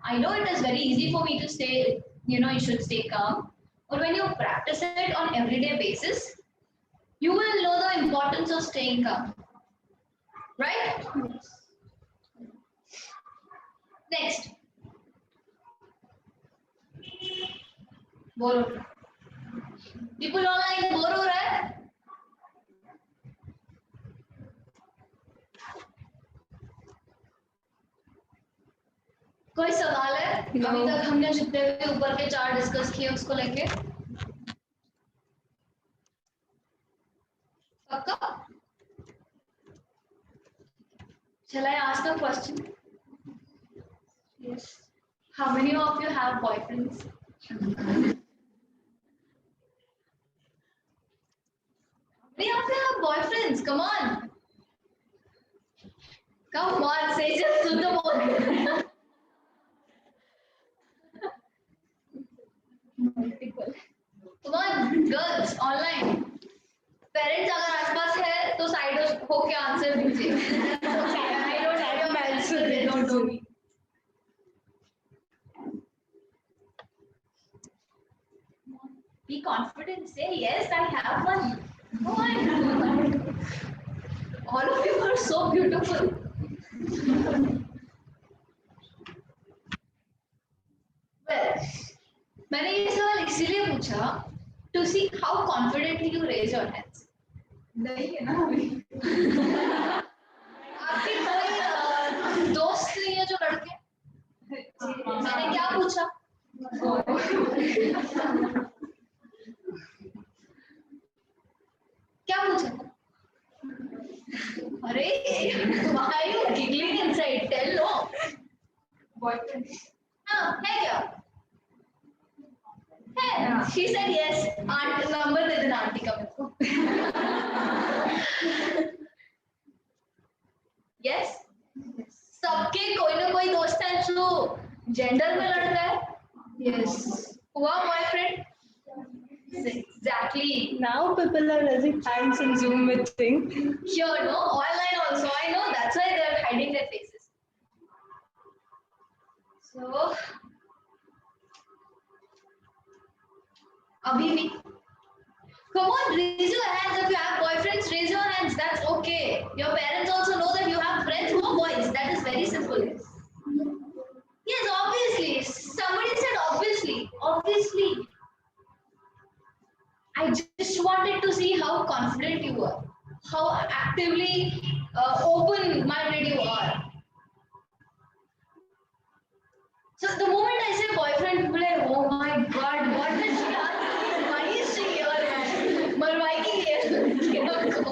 I know it is very easy for me to say, you should stay calm. But when you practice it on everyday basis, you will know the importance of staying calm. Right? Next. बोलो. People online bore हो रहा है? कोई सवाल है? अभी तक हमने जितने भी ऊपर के 4 डिस्कस किए उसको लेके पक्का? Shall I ask a question? Yes. How many of you have boyfriends? How many of you have boyfriends? Come on. Come on, say just to the boy. Come on, girls, online. Parents अगर आसपास है तो side होके answer दीजिए. I don't have an answer. They don't know me. Be confident. Say yes, I have one. Come on. All of you are so beautiful. Well, मैंने ये सवाल इसीलिए पूछा to see how confidently you raise your hands. नहीं है ना अभी. आपके कोई दोस्त नहीं है जो लड़के? मैंने क्या पूछा? क्या पूछा? अरे, why are you giggling inside? Tell no. Boyfriend हाँ, है क्या? है. She said yes. Aunt number दे देना आंटी का मेरे को. Yes. सबके कोई ना कोई दोस्त है जो जेंडर में लड़का है. Yes. हुआ boyfriend? Exactly. Now people are raising hands in Zoom meeting. Here, no, online also. I know that's why they are hiding their faces. So, अभी भी. Come on, raise your hands. If you have boyfriends, raise your hands. That's okay. Your parents also know that you have friends who are boys. That is very simple. Yes, obviously. Somebody said obviously. Obviously. I just wanted to see how confident you are, how actively open-minded you are. So the moment I say boyfriend, people are like, oh my God, what did she ask? Why is she here? मरवाएगी ये को.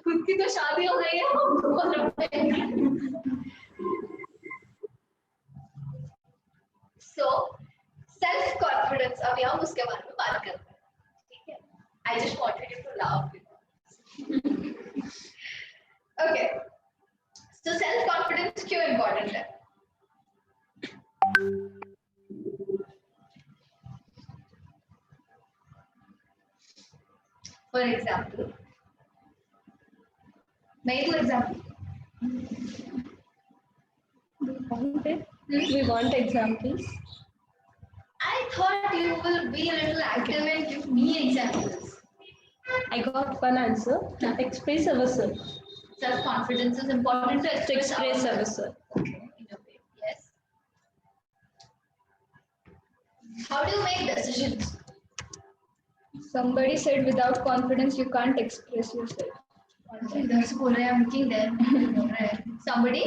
खुद की तो शादी हो गई है, हमको मरवाएगी. So self-confidence, अभी हम उसके बारे में बात करते हैं. I just wanted you to laugh. Okay. So self-confidence क्यों important है? For example, मैं ही दूँ example. We want examples. I thought you will be a little active and give me examples. I got one answer. Express ourselves. Self-confidence is important to To express ourselves. Okay, in a way, yes. How do you make decisions? Somebody said without confidence you can't express yourself. इधर से बोल रहे हैं, I'm looking there. बोल रहे हैं. Somebody?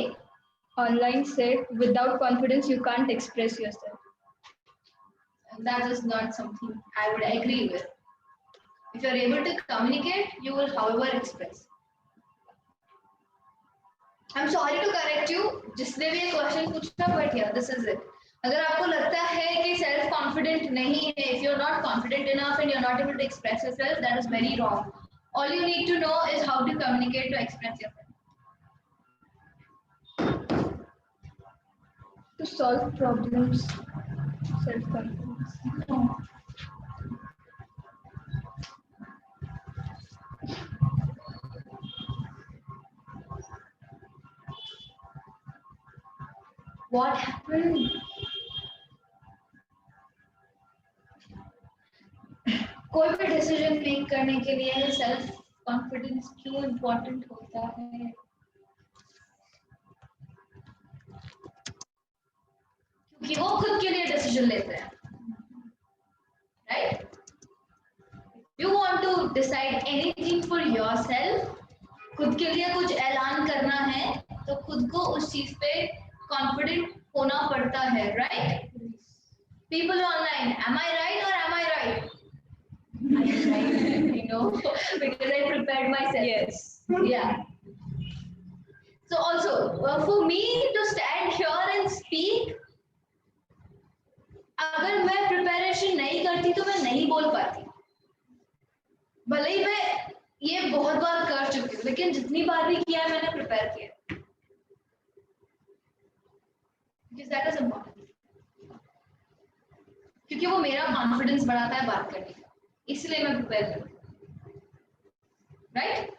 Online said without confidence you can't express yourself. That is not something I would agree with. If you're able to communicate, you will, however, express. I'm sorry to correct you. जिसने भी ये question पूछा, but yeah, this is it. अगर आपको लगता है कि self confident नहीं है, if you're not confident enough and you're not able to express yourself, that is very wrong. All you need to know is how to communicate to express yourself. To solve problems, self-confidence. What happened? कोई भी decision make करने के लिए self confidence क्यों important होता है? क्योंकि वो खुद के लिए डिसीजन लेते हैं, right? You want to decide anything for yourself, खुद के लिए कुछ ऐलान करना है तो खुद को उस चीज पे कॉन्फिडेंट होना पड़ता है, right? People online, am I right or am I right? I am right, you know, because I prepared myself. Yes. Yeah. So also, for me to stand here and speak, अगर मैं preparation नहीं करती तो मैं नहीं बोल पाती. भले ही मैं ये बहुत बार कर चुकी हूँ, लेकिन जितनी बार भी किया है मैंने प्रिपेयर किया. Because that is important. क्योंकि वो मेरा कॉन्फिडेंस बढ़ाता है बात करने का, इसलिए मैं प्रिपेयर करती हूँ, राइट?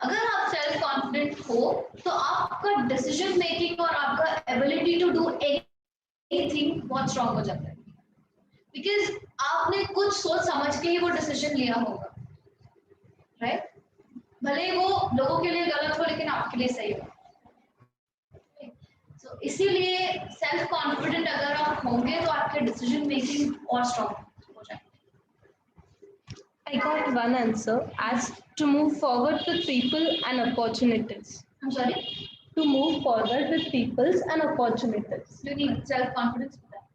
अगर आप सेल्फ कॉन्फिडेंट हो तो आपका डिसीजन मेकिंग और आपका एबिलिटी टू डू एनीथिंग बहुत स्ट्रांग हो जाता है, बिकॉज आपने कुछ सोच समझ के ही वो डिसीजन लिया होगा, राइट? भले ही वो लोगों के लिए गलत हो लेकिन आपके लिए सही हो. So, इसीलिए सेल्फ कॉन्फिडेंट अगर आप होंगे तो आपके डिसीजन मेकिंग और स्ट्रांग हो जाएगी. I got one answer as to move forward with people and opportunities. I'm sorry, To move forward with peoples and opportunities. you need self confidence for that.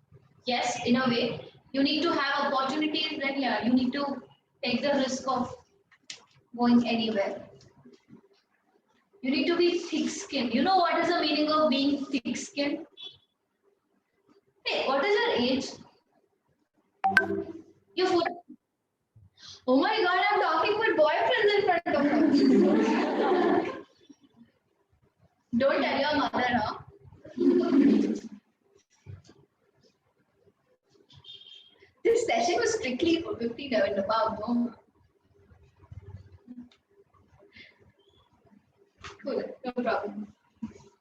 Yes, in a way, you need to have opportunities. Then yeah, you need to take the risk of going anywhere. You need to be thick-skinned. You know what is the meaning of being thick-skinned? Hey, what is your age? Your foot. Oh my God, I'm talking with boyfriends in front of her. Don't tell your mother, huh? This session was strictly for 15 and above, no? Cool, no problem.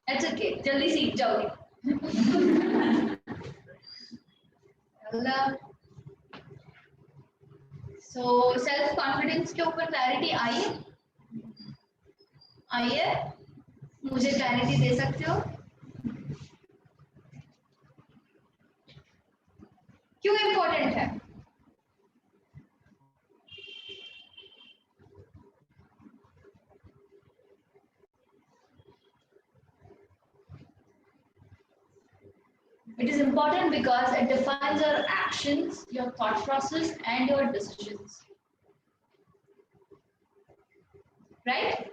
That's okay. जल्दी सीख जाओगे. Allah. So self confidence के ऊपर clarity आई है? आई है? मुझे clarity दे सकते हो? क्यों इम्पोर्टेंट है? It is important because it defines your actions, your thought process, and your decisions. Right?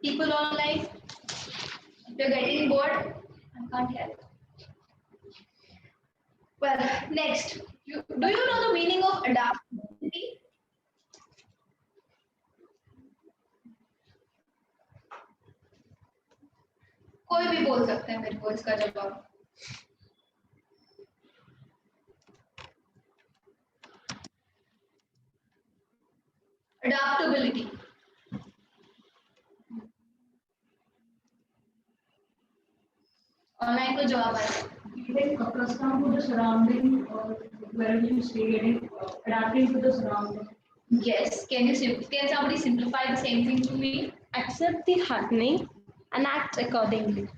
People online, if you're getting bored, I can't help. Well, next, do you know the meaning of adaptability? कोई भी बोल सकते हैं मेरे को इसका जवाब. Adaptability. Online को जवाब आया. Like accustomed to the surrounding or wherever you stay, getting adapting to the surrounding. Yes. Can somebody simplify the same thing to me? Accept the happening and act accordingly.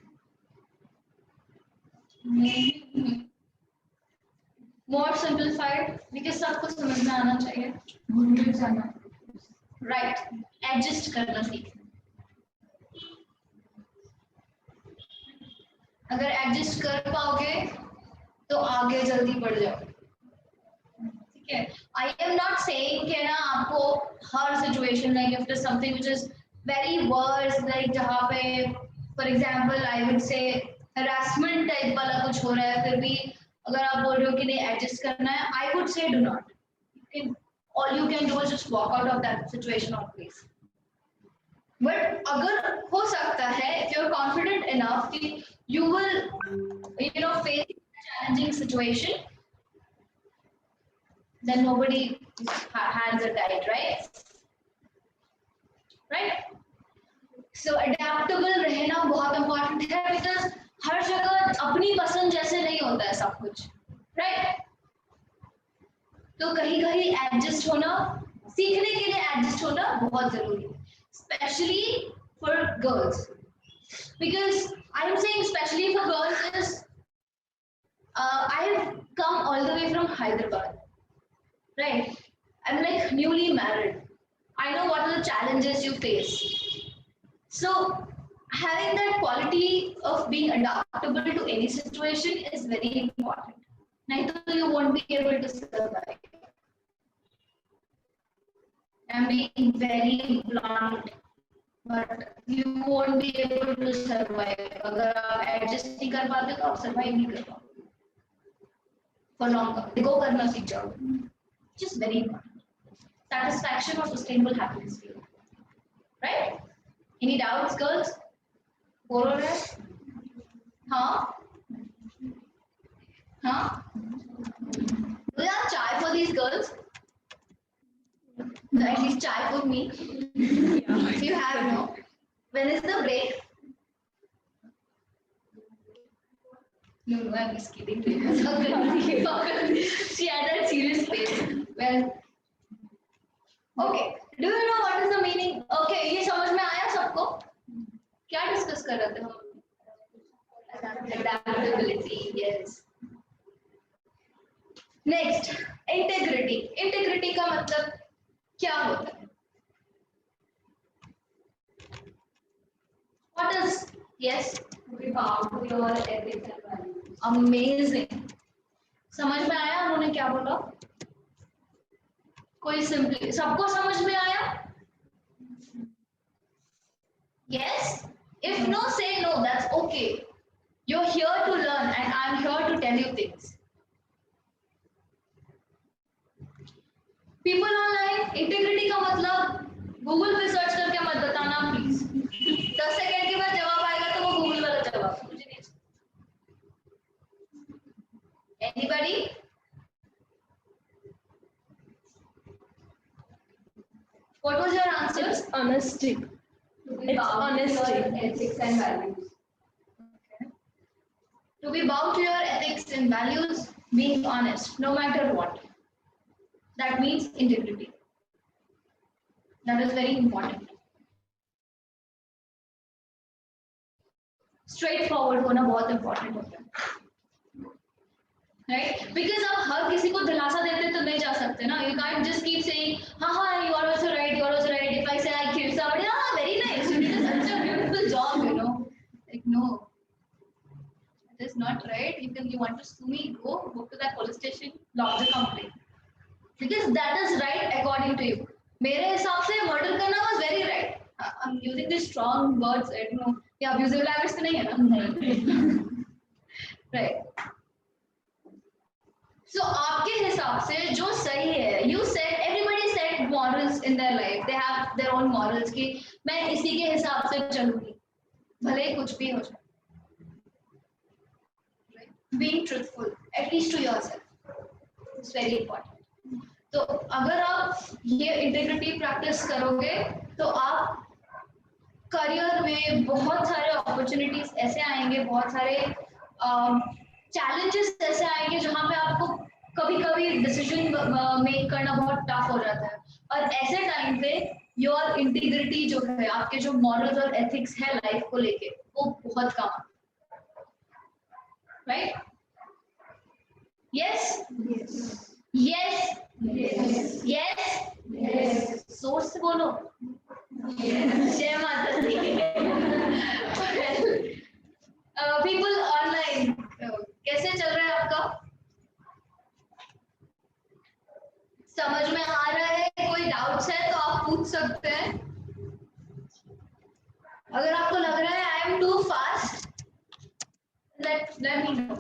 More simplified because सबको समझ में आना चाहिए. घूमने जाना. Right. Adjust करना सीखना. अगर एडजस्ट कर पाओगे तो आगे जल्दी बढ़ जाओ, ठीक है। आई एम नॉट सेइंग कि ना आपको हर situation like if it is something which is very worse, like जहाँ पे for example I would say harassment type वाला कुछ हो रहा है, फिर भी अगर आप बोल रहे हो कि नहीं एडजस्ट करना है, आई वुड से do not, all you can do is just walk out of that situation or place. But अगर हो सकता है, if you're confident enough कि you will face a challenging situation, then nobody hands are tied, right? So adaptable रहना बहुत important है, because हर जगह अपनी पसंद जैसे नहीं होता है सब कुछ, right? तो कहीं कहीं एडजस्ट होना, सीखने के लिए एडजस्ट होना बहुत जरूरी है, specially for girls, because I am saying specially for girls is I have come all the way from Hyderabad, right? I am like newly married, I know what are the challenges you face, so having that quality of being adaptable to any situation is very important. Neither you won't be able to survive. I'm being very blunt, but you won't be able to survive. अगर आप adjust नहीं कर पाते तो आप survive नहीं कर पाओगे for longer. Go करना सीख जाओगे, which is very important. Satisfaction or sustainable happiness for you, right? Any doubts, girls? बोलो रे, हाँ? Huh? Do you have chai for these girls? At least chai for me. Yeah. You have, no? When is the break? No, I'm just kidding. She had that serious face. Well, okay. Do you know what is the meaning? Okay, ये समझ में आया सबको? क्या discuss कर रहे थे हम? Adaptability, yes. Next, integrity. Integrity का मतलब क्या होता है? What is, yes, we bound to your ethics and values. Amazing. समझ में आया उन्होंने क्या बोला? कोई सिंपली सबको समझ में आया? Yes. If no, say no. That's okay. You're here to learn, and I'm here to tell you things. People online, integrity का मतलब गूगल पे सर्च करके मत बताना प्लीज। 10 सेकंड के बाद जवाब आएगा तो वो गूगल वाला जवाब, मुझे नहीं। Anybody? What was your answer? It's honesty. It's honesty. Ethics and values. Okay. To be bound to your ethics and values, being honest, no matter what. That means integrity. That is very important. Straightforward होना बहुत important होता है, right? Because आप हर किसी को दिलासा देते तो नहीं जा सकते ना. You can't just keep saying, हाँ, you are also right, you are also right. If I say I killed somebody, very nice, you did such a beautiful job, Like no, it is not right. You want to sue me? Go to that police station, lodge a complaint. Because that is right according to you. मेरे हिसाब से murder करना was very right. I'm using these strong words. I don't know. ये abusive language तो नहीं है ना? Right. So आपके हिसाब से जो सही है, you said everybody said morals in their life. They have their own morals कि मैं इसी के हिसाब से चलूंगी, भले कुछ भी हो जाए. Right? Being truthful, at least to yourself, it's very important. तो अगर आप ये इंटेग्रिटी प्रैक्टिस करोगे तो आप करियर में बहुत सारे अपॉर्चुनिटीज ऐसे आएंगे, बहुत सारे चैलेंजेस ऐसे आएंगे जहाँ पे आपको कभी कभी डिसीजन मेक करना बहुत टफ हो जाता है, और ऐसे टाइम पे योर इंटीग्रिटी जो है, आपके जो मॉरल्स और एथिक्स है लाइफ को लेके, वो बहुत काम आता है, राइट? यस यस यस, सोच से बोलो। जय माता दी। पीपल ऑनलाइन कैसे चल रहा है आपका? समझ में आ रहा है? कोई डाउट्स है तो आप पूछ सकते हैं। अगर आपको लग रहा है I am too fast, let me know.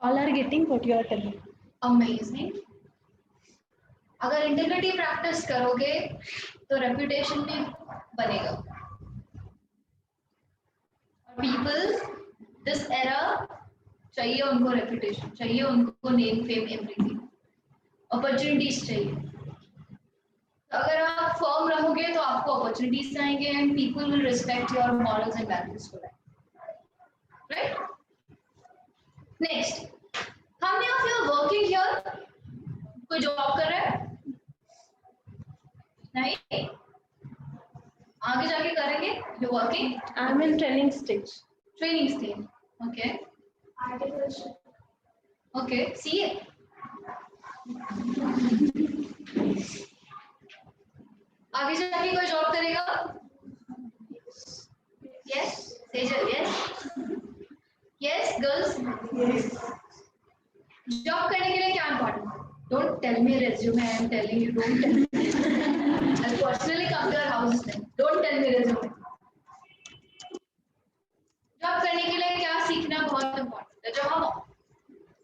All are getting what you are telling. Amazing. अगर इंटीग्रिटी प्रैक्टिस करोगे तो रेपुटेशन भी बनेगा। पीपल दिस एरा चाहिए उनको रेपुटेशन, चाहिए उनको नेम फेम एवरीथिंग, अपॉर्चुनिटीज चाहिए। अगर आप फर्म रहोगे तो आपको अपॉर्चुनिटीज आएंगे and people will respect your morals and values for that, right? Next, how many of you are working here? कोई जॉब कर रहा है? नहीं, आगे जाके करेंगे। You working? I am in training stage. Training stage, okay okay. CA? आगे जाके कोई जॉब करेगा? Yes Sejal, yes yes girls. Job करने के लिए क्या important? Don't tell me resume, I am telling you, don't tell me. I personally come to your house, don't tell me resume. Job करने के लिए क्या सीखना बहुत इम्पोर्टेंट है, जो हम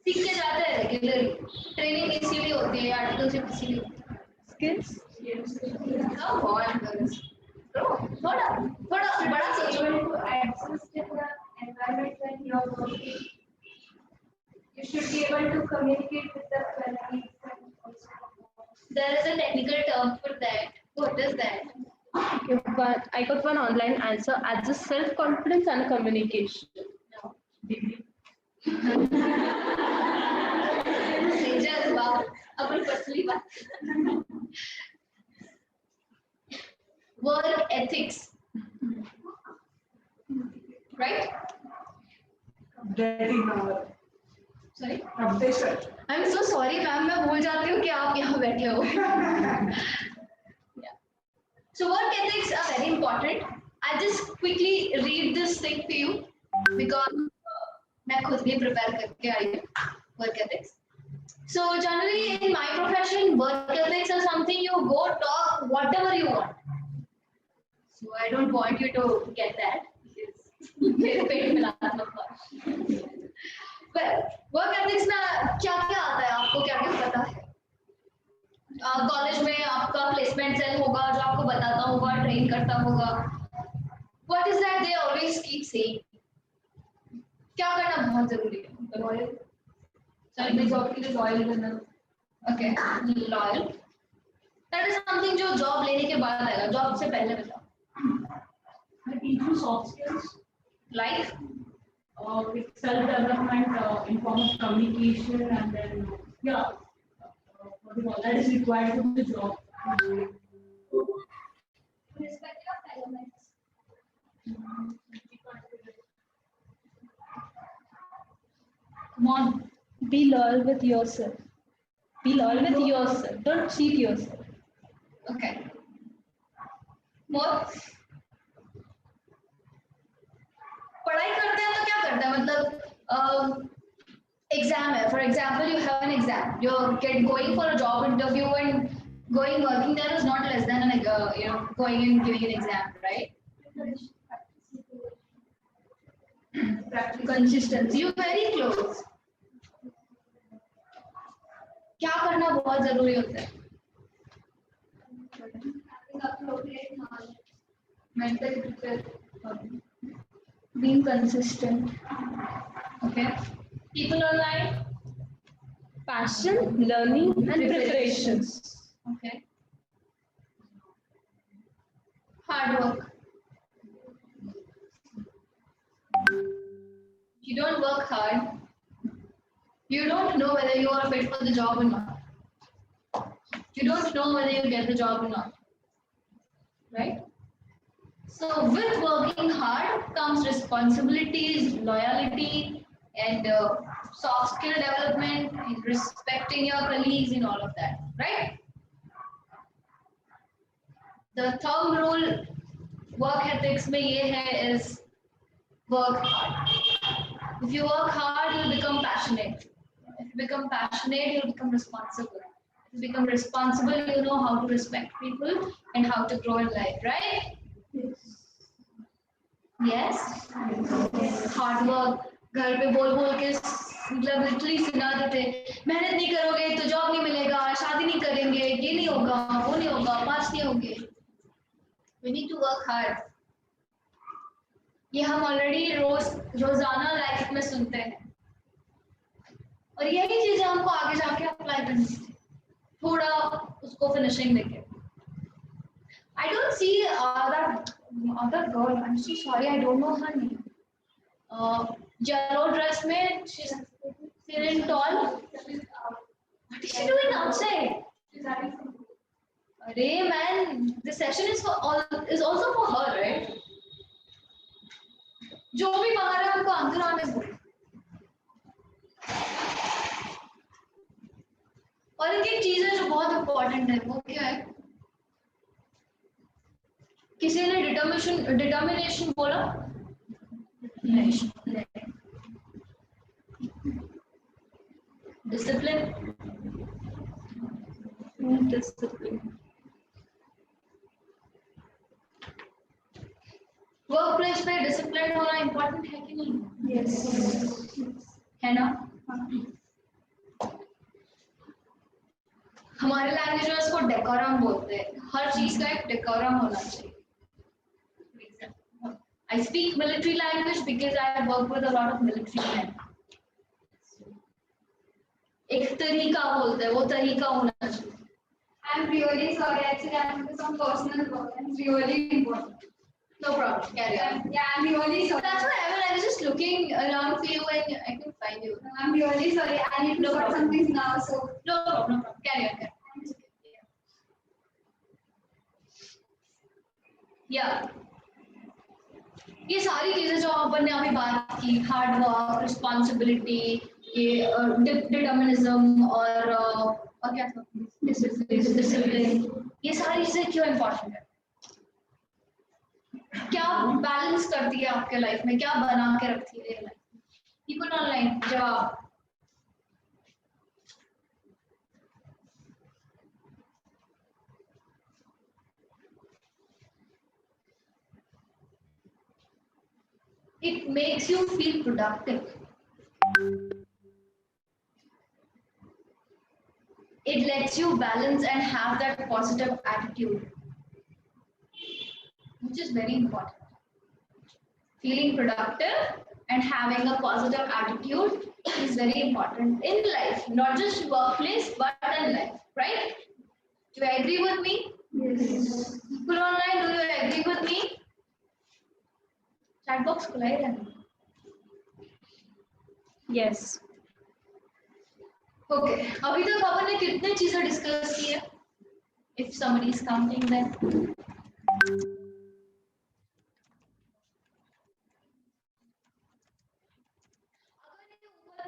सीख के जाते हैं रेगुलरली। ट्रेनिंग इसीलिए होती है, आर्टिकलशिप इसीलिए होती है। Skills. Come on, girls. थोड़ा थोड़ा बड़ा सोचो। To adjust in the environment when you are working. You should be able to communicate with the colleagues and also. There is a technical term for that. What is that? Okay, but I got one online answer as the self-confidence and communication. No. Sejal, वाह, अपन personally बात। Work ethics, right? Getting Sorry. updated. I'm so sorry, ma'am, मैं भूल जाती हूँ कि आप यहाँ बैठे हो। Yeah. So work ethics are very important. I'll just quickly read this thing to you because मैं खुद भी prepare करके आई हूँ work ethics. So generally in my profession, work ethics are something you go talk whatever you want. So I don't want you to get that. मेरे पेट में लात मत मार। Well, work ethics में क्या क्या आता है, आपको क्या क्या पता है? कॉलेज में आपका प्लेसमेंट सेल होगा जो आपको बताता होगा, ट्रेन करता होगा। What is that they always keep saying? क्या करना बहुत जरूरी है? लॉयल। सही जॉब के लिए लॉयल बनना। Okay, loyal. That is something जो जॉब लेने के बाद आएगा, जॉब से पहले बताओ। I teach you soft skills, Like with self-development, in form of communication, and then what is all that is required for the job. respective of elements. Come on, Be loyal with yourself. Be loyal with yourself. Don't cheat yourself. Okay. More. पढ़ाई करते हैं तो क्या करते हैं, मतलब exam है, for example you have an exam, you get going for a job interview and going working there is not less than an going and giving an exam, right? Consistency, you very close. क्या करना बहुत जरूरी होता है? Mentally prepared, being consistent. Okay. People online. Passion, learning, and preparations. Okay. Hard work. You don't work hard, you don't know whether you are fit for the job or not. You don't know whether you get the job or not. Right? So with working hard comes responsibilities, loyalty, and soft skill development, and respecting your colleagues, and all of that, right? The thumb rule work ethics में ये है is work hard. If you work hard, you'll become passionate. If you become passionate, you'll become responsible. If you become responsible, you know how to respect people and how to grow in life, right? Yes. Hard work. घर पे बोल बोल के मतलब literally सुना देते, मेहनत नहीं करोगे तो जॉब नहीं मिलेगा, शादी नहीं करेंगे, ये नहीं होगा, वो नहीं होगा, पास नहीं होंगे. We need to work hard. ये हम ऑलरेडी रोजाना लाइफ में सुनते हैं और यही चीजें हमको आगे जाके अप्लाई करनी चाहिए, थोड़ा उसको फिनिशिंग देके. I don't see that other girl. I'm so sorry, I don't know her name. Yellow dress में she's sitting tall. What is she doing outside? Arey man, the session is also for her, right? जो भी बाहर है उनको अंदर आने बोलो. और इनकी चीजें जो बहुत इम्पोर्टेंट है वो क्या है? किसी ने डिटर्मिनेशन बोला? डिसिप्लिन. वर्क प्लेस पे डिसिप्लिन होना इम्पोर्टेंट है कि नहीं? यस. है ना? हमारे लैंग्वेज में उसको डेकोरम बोलते हैं. हर चीज का एक डेकोरम होना चाहिए. I speak military language because I work with a lot of military men. एक तरीका बोलते हैं, वो तरीका होना चाहिए. I'm really sorry. Actually, I'm into some personal work. It's really important. No problem. Carry on. Yeah, I'm really sorry. That's what I was just looking around for you and I couldn't find you. I'm really sorry. I need to No sort problem. some things now. So No problem. Carry on. Yeah. ये सारी चीजें जो अपन ने अभी बात की, hard work, responsibility, ये determinism और क्या था, डिसिप्लिन, ये सारी चीजें क्यों इम्पोर्टेंट है? क्या बैलेंस करती है आपके लाइफ में, क्या बना के रखती है लाइफ? पीपल ऑनलाइन जवाब. It makes you feel productive. It lets you balance and have that positive attitude, which is very important. Feeling productive and having a positive attitude is very important in life, not just workplace, but in life, right? Do you agree with me? yes. People online, do you agree with me? Chat box खुला ही रहना. Yes. Okay. अभी तक अपन ने कितने चीजें discuss की है? If somebody is counting then.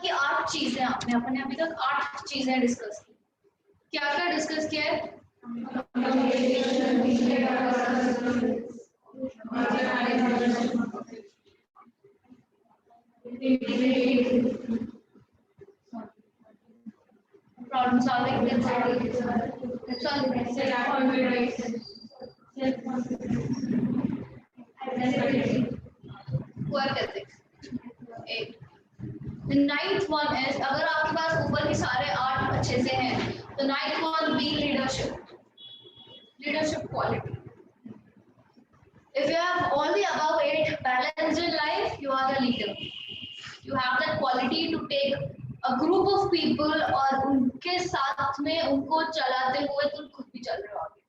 कि 8 चीजें अपन ने अभी तक 8 चीजें डिस्कस की. क्या क्या डिस्कस किया है? Problem solving, work ethics. 8. The 9th one is, अगर आपके पास ऊपर के सारे 8 अच्छे से हैं, तो 9th one be leadership quality. If you have all the above 8 balanced in life, you are the leader. You have that quality to take a group of people और उनके साथ में उनको चलाते हुए तुम खुद भी चल रहे हो आगे.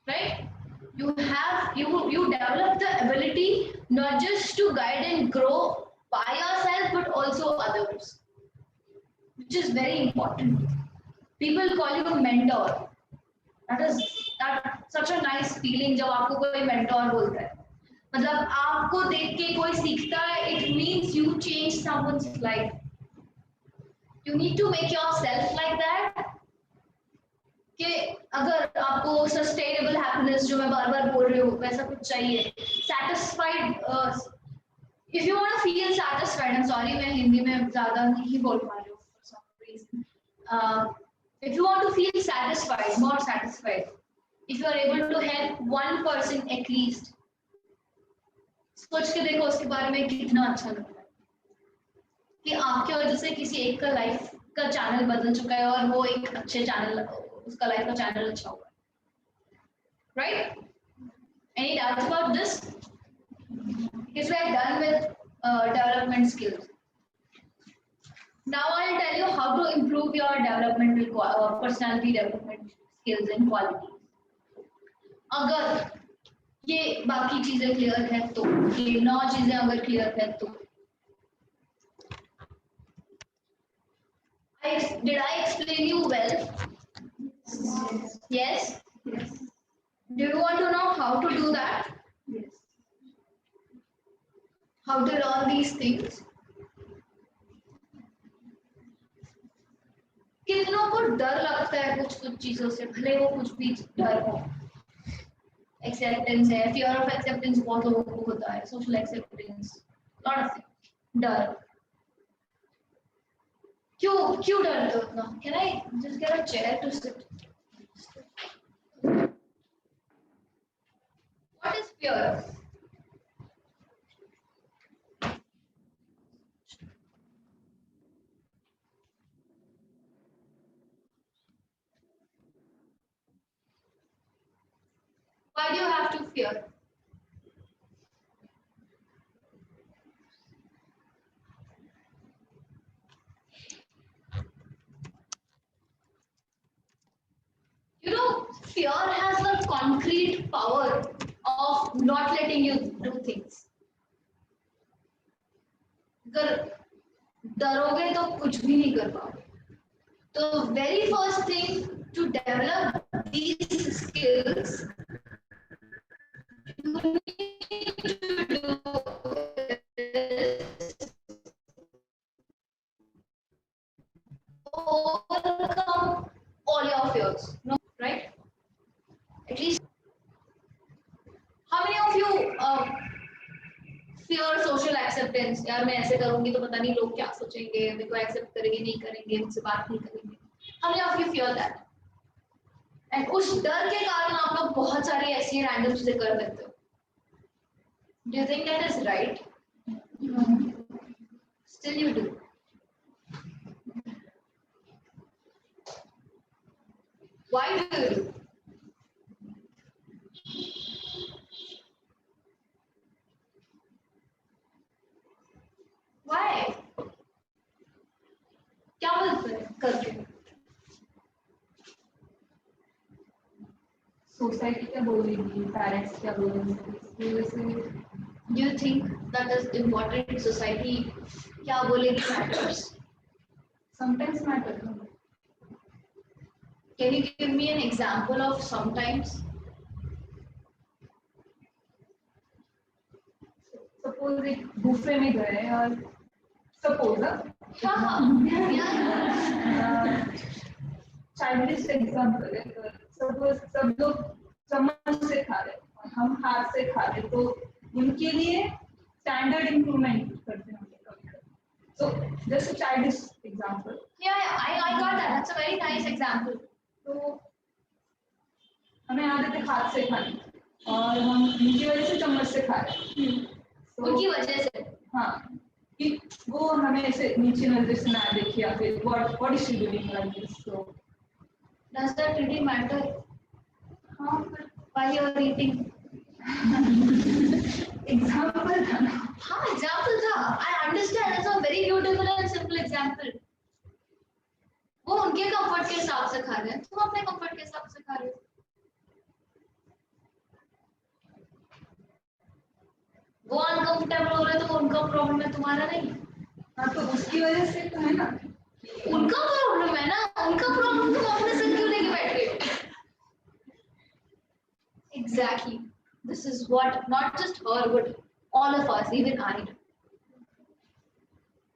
Right? You develop the ability not just to guide and grow by yourself but also others, which is very important. People call you a mentor. That such a nice feeling जब आपको कोई mentor बोलता है. मतलब आपको देख के कोई सीखता है, it means you change someone's life. You need to make yourself like that. कि अगर आपको सस्टेनेबल हैप्पीनेस जो मैं बार बार बोल रही हूँ वैसा कुछ चाहिए, satisfied, if you want to feel satisfied, I am sorry मैं हिंदी में ज्यादा नहीं बोल पा रही हूँ for some reason. If you want to feel satisfied, more satisfied, if you are able to help one person at least, सोच के देखो उसके बारे में कितना अच्छा लगता है कि आपके वजह से किसी एक का लाइफ का चैनल बदल चुका है और वो एक अच्छे चैनल, उसका लाइफ का चैनल अच्छा हुआ है. Right? Any doubts about this? Because we are done with development skills. Now I'll tell you how to improve your personality development skills and qualities. अगर ये बाकी चीजें क्लियर है तो, ये 9 चीजें अगर क्लियर है तो, did I explain you well? Yes. Do you want to know how to do that? How to learn these things? कितनों को डर लगता है कुछ चीजों से, भले वो कुछ भी डर हो. एक्सेप्टेंस है, फियर ऑफ एक्सेप्टेंस बहुत लोगों को होता है, social acceptance, lot of things. डर क्यों डरते हो इतना? Can I just get a chair to sit? What is fear? Why do you have to fear? You know, fear has the concrete power of not letting you do things. अगर डरोगे तो कुछ भी नहीं कर पाओगे. तो very first thing to develop these skills, you need to do is overcome all your fears. No, right? At least, how many of you fear social acceptance? यार मैं ऐसे करूंगी तो पता नहीं लोग क्या सोचेंगे, मेरे को एक्सेप्ट करेंगे नहीं करेंगे, मुझसे बात नहीं करेंगे. How many of you fear that? And उस डर के कारण आप लोग बहुत सारी ऐसी रैंडम चीजें कर देते हो. Do you think that is right? No. Still you do. Why do you do? Why? क्या बोलते हैं करके? सोसाइटी क्या बोलेगी, पेरेंट्स क्या बोलेंगे. Do you think that is important? Society क्या बोलेगी matters? Sometimes matter. Can you give me an example of sometimes? Suppose एक बुफे में गए और suppose चाइल्डिश एग्जाम्पल है. सपोज सब लोग चम्मच से खा रहे और हम हाथ से खा रहे, तो उनके लिए स्टैंडर्ड इम्प्रूवमेंट करते हैं. So just a childish example. Yeah, I got that. That's a very nice example. तो हमें आदत है हाथ से खाने और हम उनकी वजह से चम्मच से खा रहे हैं. उनकी वजह से. हाँ, कि वो हमें ऐसे नीचे नजर से ना देखे या फिर what is she doing like this. So does that really matter? हाँ, पर While you're eating. एग्जाम्पल था ना. हाँ, एग्जाम्पल था. I understand. It's a very beautiful and simple example. वो उनके कंफर्ट के हिसाब से खा रहे हैं, तुम अपने कंफर्ट के हिसाब से खा रहे हो. वो अनकंफर्टेबल हो रहे हैं तो उनका प्रॉब्लम है, तुम्हारा नहीं. हाँ, तो उसकी वजह से तो है ना. उनका प्रॉब्लम है ना, उनका प्रॉब्लम तुम अपने से क्यों लेके बैठ रहे हो? Exactly. this is what not just her but all of us, even I do.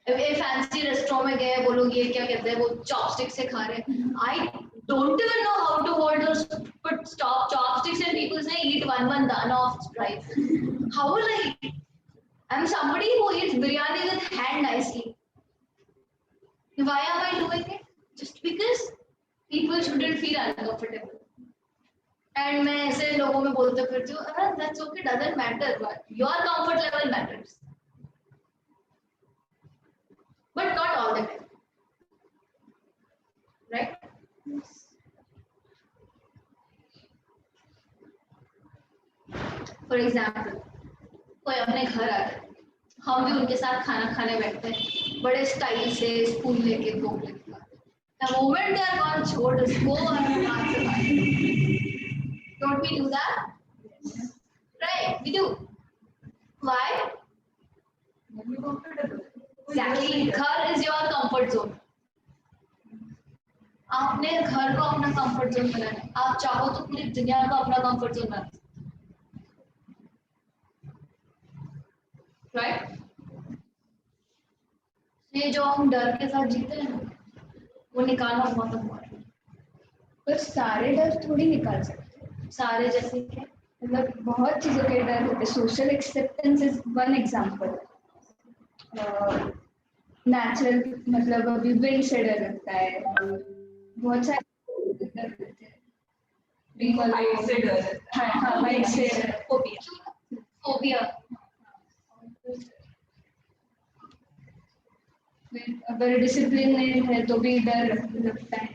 एक फैंसी रेस्टोरेंट में गए, वो लोग ये क्या कहते हैं, वो चॉपस्टिक से खा रहे हैं. I don't even know how to hold those but stop chopsticks and people say eat one dana of rice. How will I? I'm somebody who eats biryani with hand nicely. Why am I doing it? Just because people shouldn't feel uncomfortable. And मैं ऐसे लोगों में बोलते फिरती हूँ, that's okay, doesn't matter, but your comfort level matters. But not all the time, right? For example, कोई अपने घर आता है, हम भी उनके साथ खाना खाने बैठते हैं, बड़े स्टाइल से स्पून लेके भोग लेके आते हैं. The moment they are gone, छोड़ उसको और हाथ से खाते. Don't we do that? Right, we do. Why? Exactly. घर is your comfort zone. आपने घर को अपना comfort zone बनाना है. आप चाहो तो पूरी दुनिया को अपना comfort zone बना. Right? ये जो हम डर के साथ जीते हैं, वो निकालना बहुत important है. पर सारे डर थोड़ी निकाल सकते हैं. सारे जैसे क्या? मतलब बहुत चीजों के डर होते हैं. Social acceptance is one example. Natural मतलब अभी विंड से डर लगता है. बहुत सारे डर होते हैं. हाइट से डर. हाँ हाइट से फोबिया. अगर डिसिप्लिन नहीं है तो भी डर लगता है.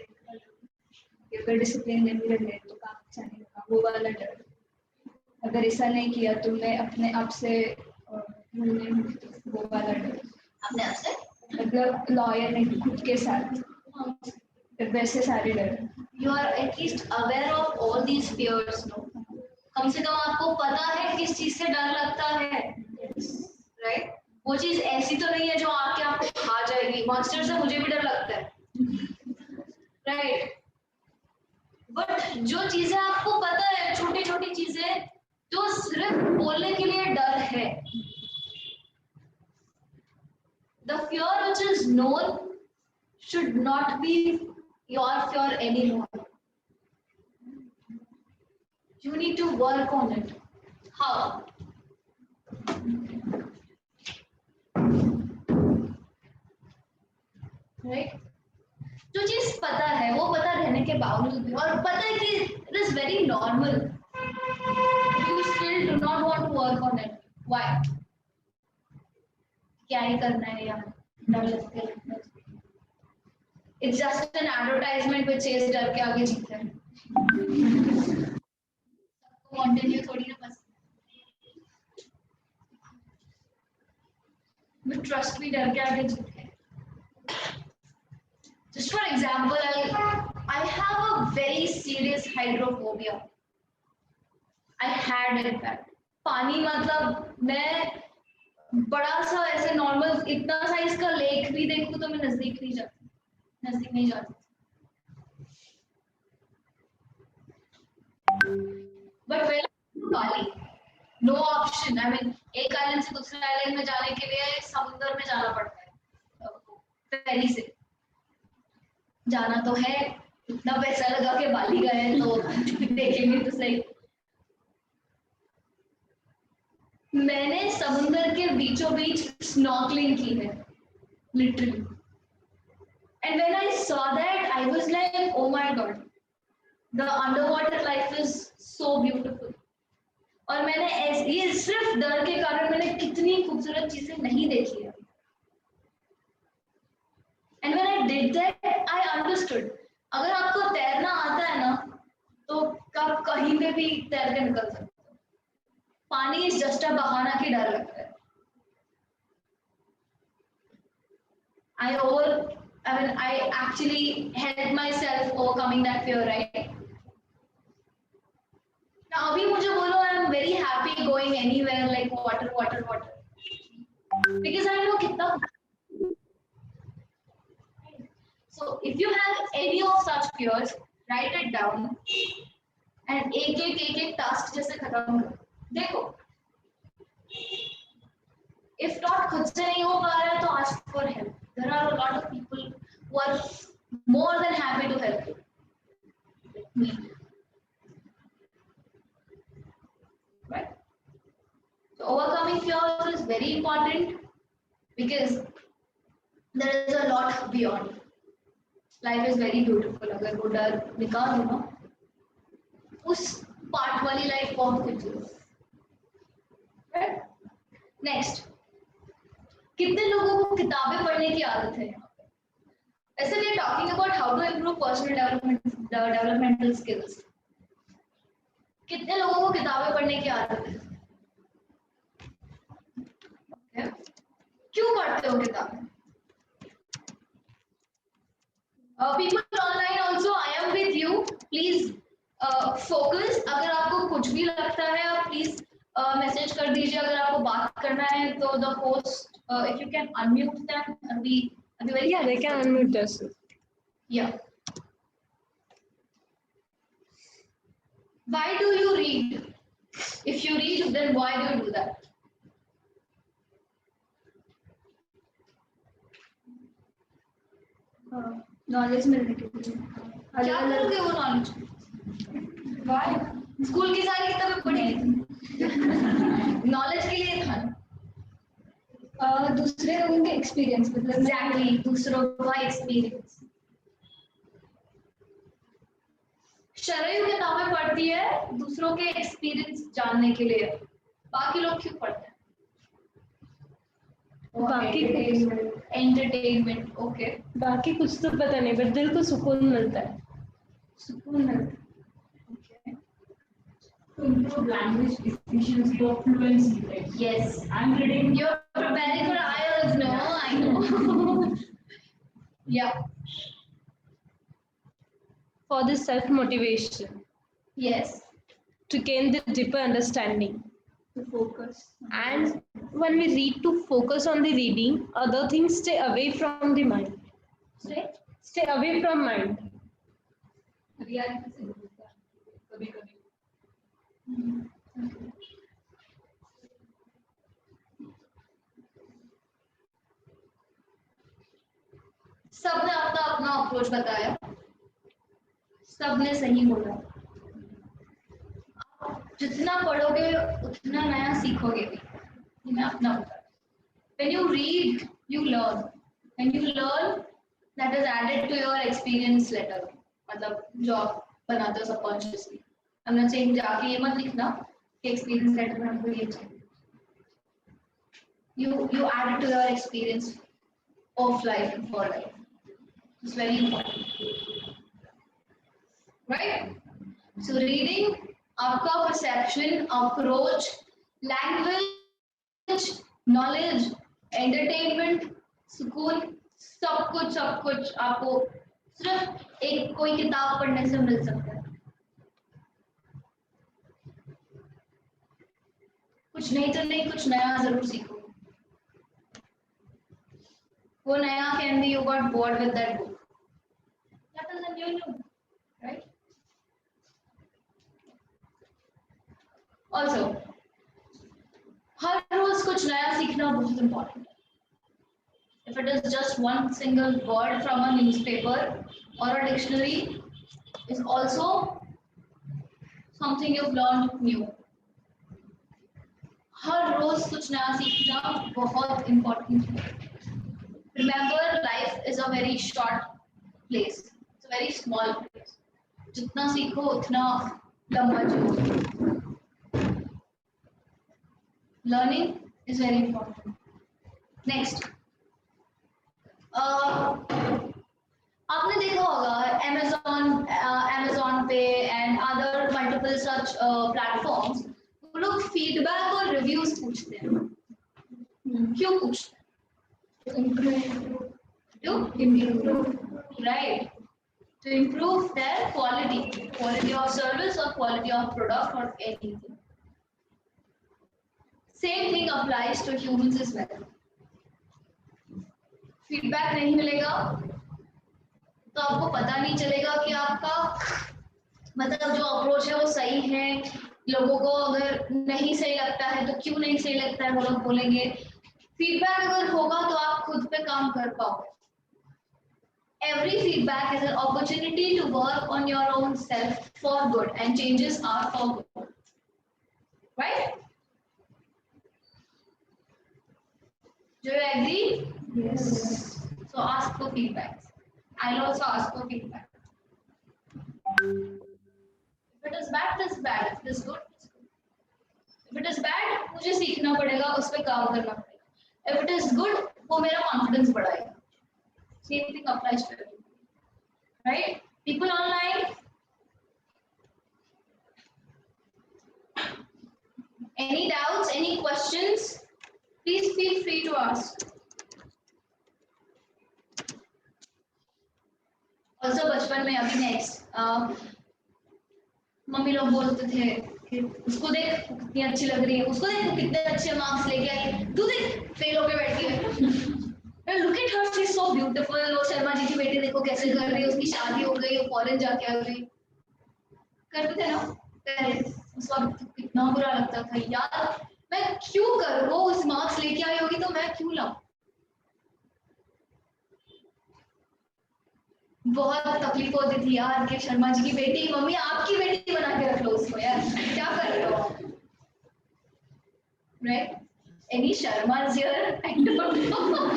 अगर डिसिप्लिन नहीं रहे तो काम अच्छा नहीं होगा, वो वाला डर. अगर ऐसा नहीं किया तो मैं अपने आप से वो वाला डर. अपने आप से मतलब लॉयर नहीं, खुद के साथ. वैसे सारे डर. You are at least aware of all these fears, no? कम से कम आपको पता है किस चीज से डर लगता है, right? वो चीज ऐसी तो नहीं है जो आके आपको खा जाएगी. मॉन्स्टर से मुझे भी डर लगता है, right? बट जो चीजें आपको पता है, छोटी छोटी चीजें जो सिर्फ बोलने के लिए डर है, the fear which is known should not be your fear anymore. You need to work on it. How? Right? जो चीज पता है वो पता रहने के बावजूद भी, और पता है कि it is very normal, you still do not want to work on it. Why? क्या ही करना है यार, डर लगता है. It's just an advertisement which says डर के आगे जीत है. सबको कंटिन्यू थोड़ी ना पसंद. But trust me, डर के आगे जीत है. Just for example, I have a very serious hydrophobia. I had it that. पानी मतलब मैं बड़ा सा ऐसे नॉर्मल इतना साइज का लेक भी देखूं तो मैं नजदीक नहीं जाती. But when Bali, no option. I mean, एक आइलैंड से दूसरे आइलैंड में जाने के लिए समुद्र में जाना पड़ता है. फेरी से जाना तो है, इतना पैसा लगा के बाली गए तो देखेंगे तो सही. मैंने समुद्र के बीचों बीच स्नॉर्कलिंग की है, literally. And when I saw that, I was like, oh my god, the underwater life is so beautiful. और मैंने ये सिर्फ डर के कारण मैंने कितनी खूबसूरत चीजें नहीं देखी है. And when I did that, I understood. अगर आपको तैरना आता है ना, तो आप कहीं पे भी तैर के निकल सकते हो. पानी इज जस्ट अ बहाना कि डर लगता है. I actually helped myself overcoming that fear, right? Now, अभी मुझे बोलो, I'm very happy going anywhere like water, because I know कितना. So if you have any of such fears, write it down and एक एक task जैसे खत्म करो. देखो, if not खुद से नहीं हो पा रहा है तो ask for help. There are a lot of people who are more than happy to help you. Right? So overcoming fears is very important because there is a lot beyond. Life is very beautiful. अगर वो डर निकाल दो ना, उस part वाली life बहुत कुछ है. Right? Next, कितने लोगों को किताबें पढ़ने की आदत है यहाँ पे? ऐसे we are talking about how to improve personal developmental skills. कितने लोगों को किताबें पढ़ने की आदत है? Okay. क्यों पढ़ते हो किताबें? People online also, I am with you. Please focus. अगर आपको कुछ भी लगता है, आप please मैसेज कर दीजिए. अगर आपको बात करना है तो the host, if you can unmute them, I'll be very. Yeah, they can unmute themselves. Yeah. Why do you read? If you read, then why do you do that? Knowledge मिलने के लिए. क्या करोगे वो नॉलेज? Why? स्कूल की सारी किताबें पढ़ी नॉलेज के लिए था. दूसरे लोगों के एक्सपीरियंस मतलब एग्जैक्टली, दूसरों का एक्सपीरियंस. शरयू किताबें पढ़ती है दूसरों के एक्सपीरियंस जानने के लिए. बाकी लोग क्यों पढ़ते हैं? बाकी एंटरटेनमेंट. ओके, बाकी कुछ तो पता नहीं, बट दिल को सुकून मिलता है. सुकून मिलता है. To improve language efficiency or fluency. Right? yes, I'm reading. you're preparing for IELTS. No, I know. Yeah, For the self-motivation, yes, to gain the deeper understanding. To focus. And when we read, to focus on the reading, other things stay away from the mind. Stay away from mind. Reality से होता है कभी-कभी. सबने अपना अपना approach बताया, सबने सही बोला. आप जितना पढ़ोगे उतना नया सीखोगे भी. मैं अपना बता. When you read, you learn. When you learn, that is added to your experience letter. मतलब जो आप बनाते हो subconsciously. I'm not saying जाके ये मत लिखना कि experience letter में हमको ये चाहिए. You add it to your experience of life and for life. It's very important. Right? So reading, आपका perception, approach, language, knowledge, entertainment, सुकून, सब कुछ आपको सिर्फ एक कोई किताब पढ़ने से मिल सकता है. कुछ नहीं तो नहीं, कुछ नया जरूर सीखो. वो नया can be you got bored with that book. That is a new, right? Also, हर रोज कुछ नया सीखना बहुत important है. If it is just one single word from a newspaper or a dictionary, is also something you've learned new. हर रोज कुछ नया सीखना बहुत important है. Remember, life is a very short place. It's a very small place. जितना सीखो उतना लंबा चलो. Learning is very important. Next, आपने देखा होगा Amazon पे and other multiple such platforms, वो लोग feedback और reviews पूछते हैं. क्यों पूछते हैं? To improve, right? To improve their quality of service or quality of product or anything. Same thing applies to humans as well. Feedback नहीं मिलेगा तो आपको पता नहीं चलेगा कि आपका मतलब जो अप्रोच है वो सही है लोगों को अगर नहीं सही लगता है तो क्यों नहीं सही लगता है वो लोग बोलेंगे। फीडबैक अगर होगा तो आप खुद पे काम कर पाओगे। Every feedback is an opportunity to work on your own self for good, and changes are for good, right? Do you agree? Yes. So ask for feedback. I'll also ask for feedback. If it is bad, it is bad. If it is good, it's good. If it is bad, मुझे सीखना पड़ेगा, उस पे काम करना पड़ेगा. If it is good, वो मेरा confidence बढ़ाएगा. Same thing applies to everyone. Right? People online. Any doubts, any questions? Please feel free to ask. Also बचपन में अभी next मम्मी लोग बोलते थे कि उसको देख कितनी अच्छी लग रही है, उसको देख कितने अच्छे मार्क्स लेके आई, तू देख फेल होके बैठी है। Look at her, she's so beautiful. और शर्मा जी की बेटी देखो कैसे कर रही है, उसकी शादी हो गई, वो फॉरेन जाके आ गई। करते थे ना पहले, उस वक्त कितना बुरा लगता था यार, मैं क्यों करूँ, वो उस मार्क्स लेके आई होगी तो मैं क्यों लाऊं। बहुत तकलीफ होती थी यार कि शर्मा जी की बेटी, मम्मी आपकी बेटी बना के रख लो उसको यार, क्या कर रहे हो, right? Any Sharmas here? I don't know.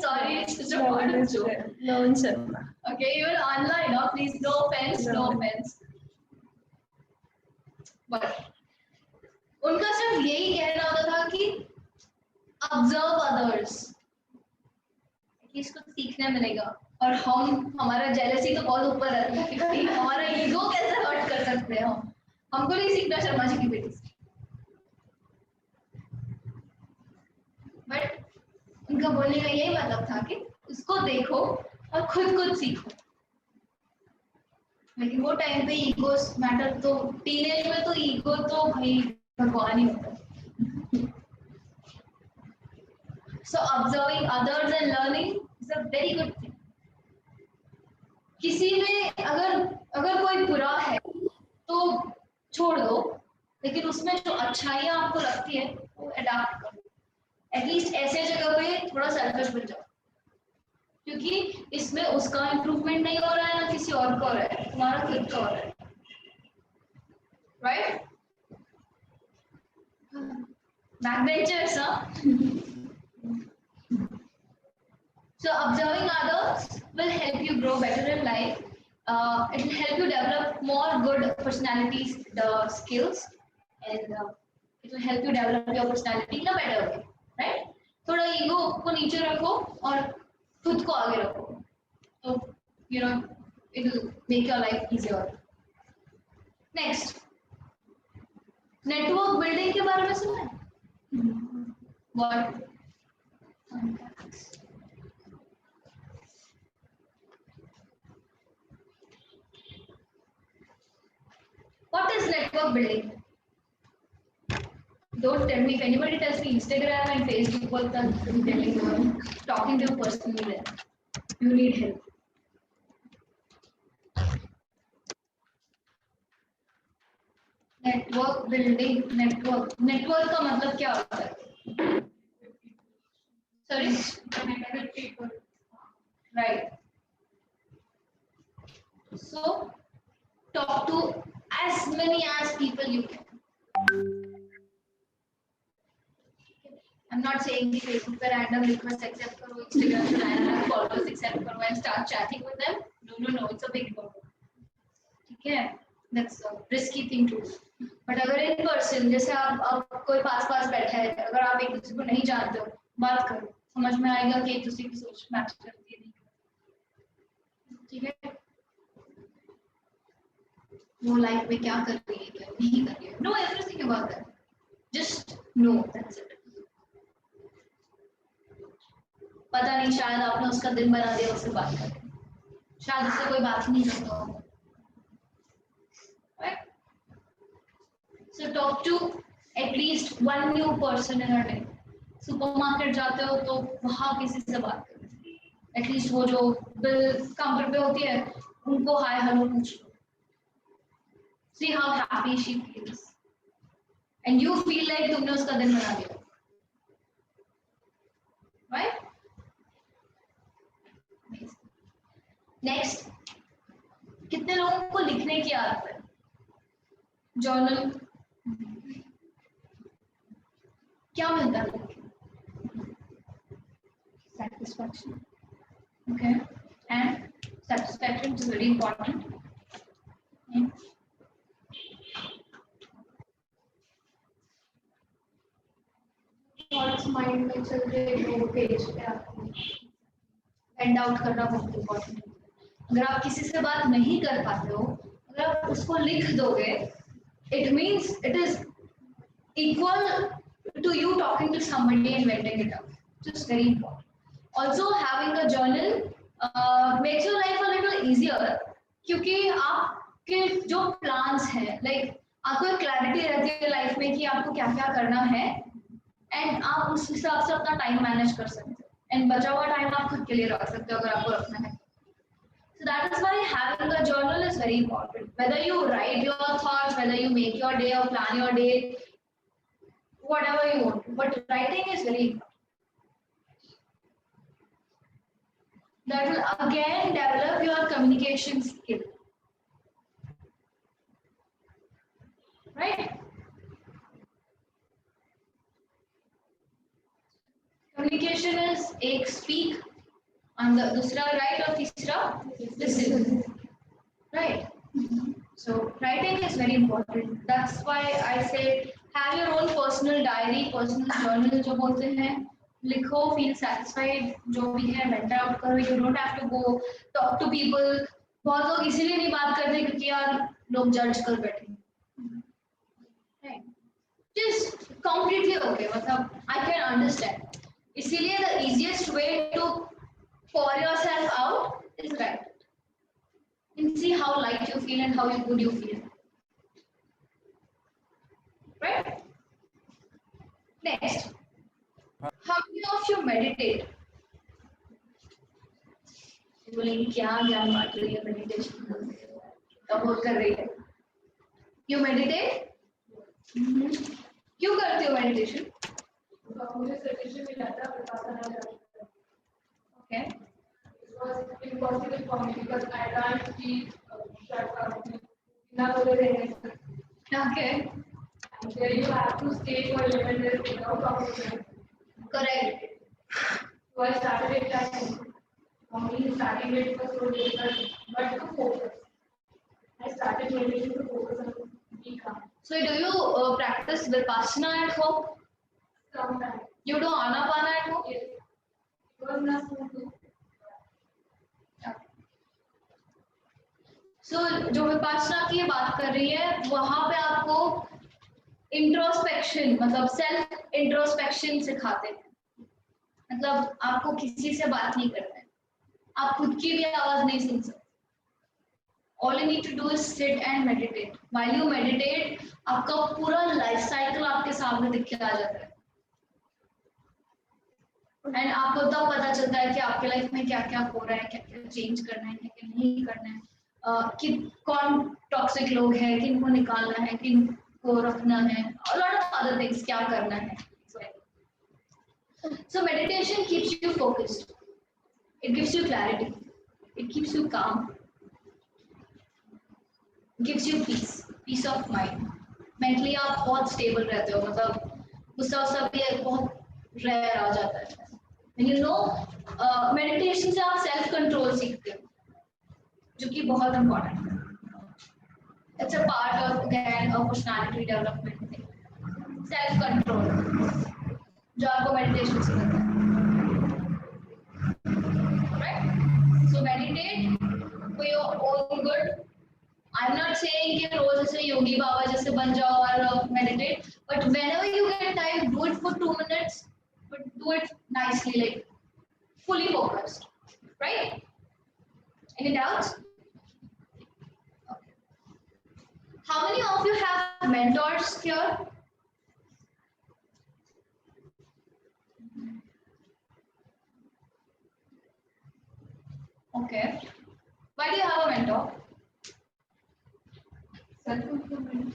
Sorry, it's just a part of joke. No, Sharma. Okay, even online, no, please, no offense, no offense. But उनका सिर्फ यही कहना होता था कि observe others, कि इसको सीखने मिलेगा, और हमारा jealousy तो बहुत ऊपर रहता है कि भाई हमारा ego कैसे hurt कर सकते हैं हमको नहीं सीखना शर्मा जी की बेटी से। बट उनका बोलने का यही मतलब था कि उसको देखो और खुद सीखो। लेकिन वो टाइम पे ईगो मैटर, तो टीनेज में तो ईगो तो भाई भगवान ही होता है। So observing others and learning is a very good thing. किसी में अगर कोई बुरा है तो छोड़ दो, लेकिन उसमें जो अच्छाइयाँ आपको लगती है वो अडॉप्ट करो। एटलीस्ट ऐसे जगह पे थोड़ा सेल्फिश बन जाओ, क्योंकि इसमें उसका इम्प्रूवमेंट नहीं हो रहा है ना किसी और का हो रहा है, तुम्हारा खुद का हो रहा है, right? Backbenchers, so observing others will help you grow better in life. It will help you develop more good personalities, the skills, and it will help you develop your personality in a better way. Right? थोड़ा ego को नीचे रखो और खुद को आगे रखो, तो you know it will make your life easier. Next, network building के बारे में सुना है? What? What is network building? Don't tell me. If anybody tells me Instagram and Facebook work, then I'm telling you, talking to you personally there. You need help. Network building, network का मतलब क्या होता है? Sorry? Right. So, talk to as many as people you can. I'm not saying कि Facebook पे random request accept करो, Instagram पे random followers accept करो and start chatting with them. No, it's a big no. ठीक है? That's a risky thing to do. But अगर in person, जैसे आप कोई पास बैठा है, अगर आप एक दूसरे को नहीं जानते हो, बात करो, समझ में आएगा कि एक दूसरे की सोच मैच करती है नहीं, ठीक है? वो लाइफ में क्या कर रही है, क्या नहीं कर रही है, know everything about that. Just know, that's it. पता नहीं, शायद आपने उसका दिन बना दिया उससे बात करके, शायद उससे कोई बात ही नहीं करता हो, right? So talk to at least one new person in a day. Supermarket जाते हो तो वहाँ किसी से बात करो, एटलीस्ट वो जो बिल काउंटर पे होती है उनको हाय हेलो पूछ लो, See how happy she feels. And you feel like तुमने उसका दिन बना दिया. Right? Next, कितने लोगों को लिखने की आदत है? जर्नल क्या मिलता है? Satisfaction. Okay, and satisfaction is very important. Thoughts mind में चल रहे वो पेज पे आपको एंड आउट करना बहुत इम्पोर्टेंट है. अगर आप किसी से बात नहीं कर पाते हो, अगर आप उसको लिख दोगे, it means it is equal to you talking to somebody and venting it out. Just very important. Also, having a journal makes your life a little easier क्योंकि आपके जो plans हैं, like आपको एक clarity रहती है लाइफ में कि आपको क्या क्या करना है, and आप उस हिसाब से अपना टाइम मैनेज कर सकते हो, and बचा हुआ टाइम आप खुद के लिए रख सकते हो अगर आपको रखना है. So that is why having a journal is very important. Whether you write your thoughts, whether you make your day or plan your day, whatever you want, but writing is very important. That will again develop your communication skill, right? Communication is एक speak and the दूसरा write और तीसरा listen, right? So writing is very important. That's why I say have your own personal diary, personal journal जो बोलते हैं, लिखो, feel satisfied, जो भी है vent out करो. You don't have to go talk to people. बहुत लोग इसीलिए नहीं बात करते क्योंकि यार लोग जज कर बैठे. Right? Just completely okay. मतलब I can understand. इसीलिए the easiest way to pour yourself out is write. And see how light you feel and how good you feel. Right? Next, how many of you meditate? बोलेंगे क्या ज्ञान बांट रही है meditation कब हो कर रही है? You meditate? क्यों करते हो मेडिटेशन? मुझे सजेशन मिला था बताना चाहता. Okay. It was impossible for me because I can't keep shut up. Now Okay. and there you have to stay for 11 days without oxygen. Correct. So I started it time. For me, starting it was so difficult, but to focus. I started meditation to focus on be calm. So do you practice Vipassana at home? Sometimes. You do Anapana at home? Yes. It was not so good. So जो विपासना की बात कर रही है वहां पे आपको introspection मतलब सेल्फ इंट्रोस्पेक्शन सिखाते हैं. मतलब आपको किसी से बात नहीं करना है, आप खुद की भी आवाज नहीं सुन सकते. All you need to do is sit and meditate. While you meditate, आपका पूरा लाइफ साइकिल आपके सामने दिख के आ जाता है. एंड आपको तब पता चलता है कि आपके लाइफ में क्या क्या हो रहा है, क्या क्या चेंज करना है, क्या क्या नहीं करना है, कि कौन टॉक्सिक लोग हैं, किन को निकालना है, किन को रखना है, और लॉट ऑफ अदर थिंग्स क्या करना है. So meditation keeps you focused. It gives you clarity. It keeps you calm. Gives you peace of mind. Mentally आप बहुत stable रहते हो, मतलब गुस्सा वुस्सा भी बहुत rare आ जाता है. And you know, meditation से आप self control सीखते हो, जो कि बहुत important है. It's a part of again of personality development thing. Self control, जो आपको meditation से मिलता है. Right? So meditate for your own good. I'm not saying कि रोज ऐसे योगी बाबा जैसे बन जाओ और meditate, but whenever you get time, do it for 2 minutes, but do it nicely, like fully focused, right? Any doubts? Okay. How many of you have mentors here? Okay. Why do you have a mentor? Self improvement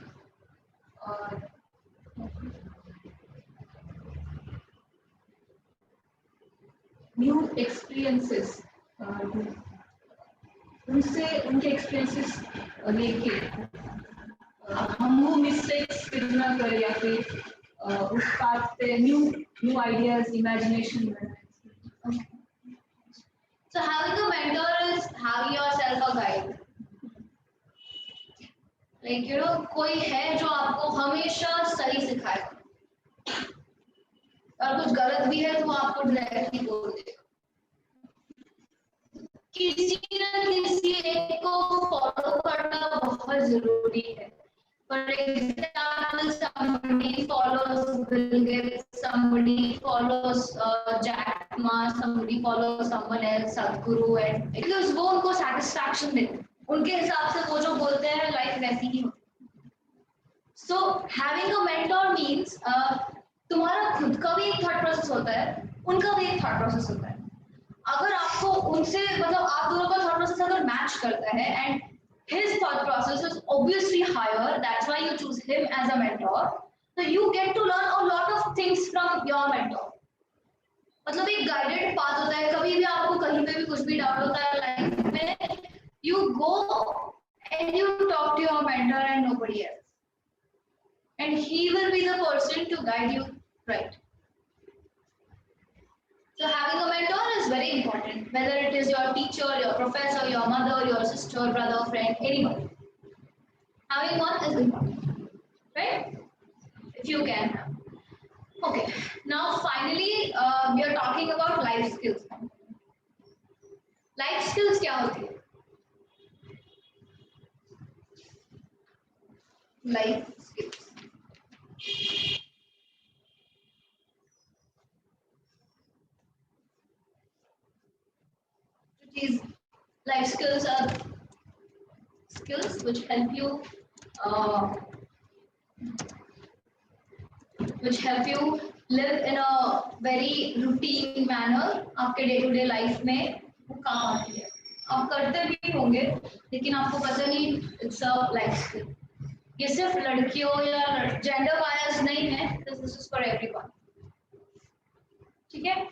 और new experiences, उनसे उनके experiences लेके हम वो mistakes फिर ना करें या फिर उस पाथ पे न्यू आइडियाज इमेजिनेशन में. So having a mentor is having yourself a guide. Like कोई है जो आपको हमेशा सही सिखाएगा और कुछ गलत भी है तो आपको डायरेक्टली बोल देगा. किसी न किसी एक को फॉलो करना बहुत जरूरी है. For example, somebody follows Bill Gates, somebody follows Jack Ma, somebody follows someone else, Sadhguru, and because वो उनको satisfaction देते हैं. उनके हिसाब से वो जो बोलते हैं लाइफ वैसी ही होती है. So having a mentor means तुम्हारा खुद का भी एक थॉट प्रोसेस होता है, उनका भी एक थॉट प्रोसेस होता है. अगर आपको उनसे मतलब आप दोनों का थॉट प्रोसेस अगर मैच करता है and his thought process is obviously higher, that's why you choose him as a mentor, so you get to learn a lot of things from your mentor. मतलब एक गाइडेड पाथ होता है. कभी भी आपको कहीं पे भी कुछ भी डाउट होता है लाइफ में, you go and you talk to your mentor and nobody else, and he will be the person to guide you right. So having a mentor is very important, whether it is your teacher, your professor, your mother, your sister, brother, friend, anyone. Having one is important, right? If you can have. Okay, now finally we are talking about life skills. Life skills क्या होती है? Life skills. These life skills are skills which help you live in a very routine manner. आपके day to day life में वो काम आती है. आप करते भी होंगे लेकिन आपको पता नहीं इट्स अ लाइफ स्किल. ये सिर्फ लड़कियों या जेंडर बायस नहीं है, दिस इज फॉर एवरीवन. ठीक है,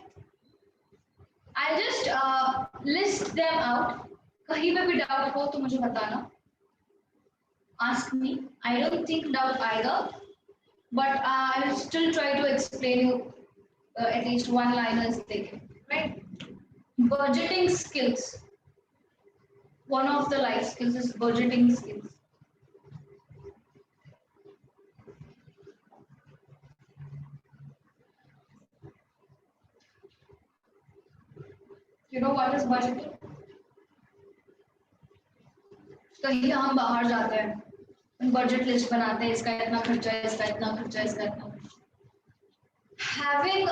I'll just list them out. कहीं पे भी डाउट हो तो मुझे बताना. Ask me. I don't think doubt either, but I'll still try to explain you at least one liners thing. Right? Budgeting skills. One of the life skills is budgeting skills. You know what is budgeting? कहीं हम बाहर जाते हैं, budget list बनाते हैं, इसका इतना खर्चा है, इसका इतना खर्चा है, इसका इतना. Having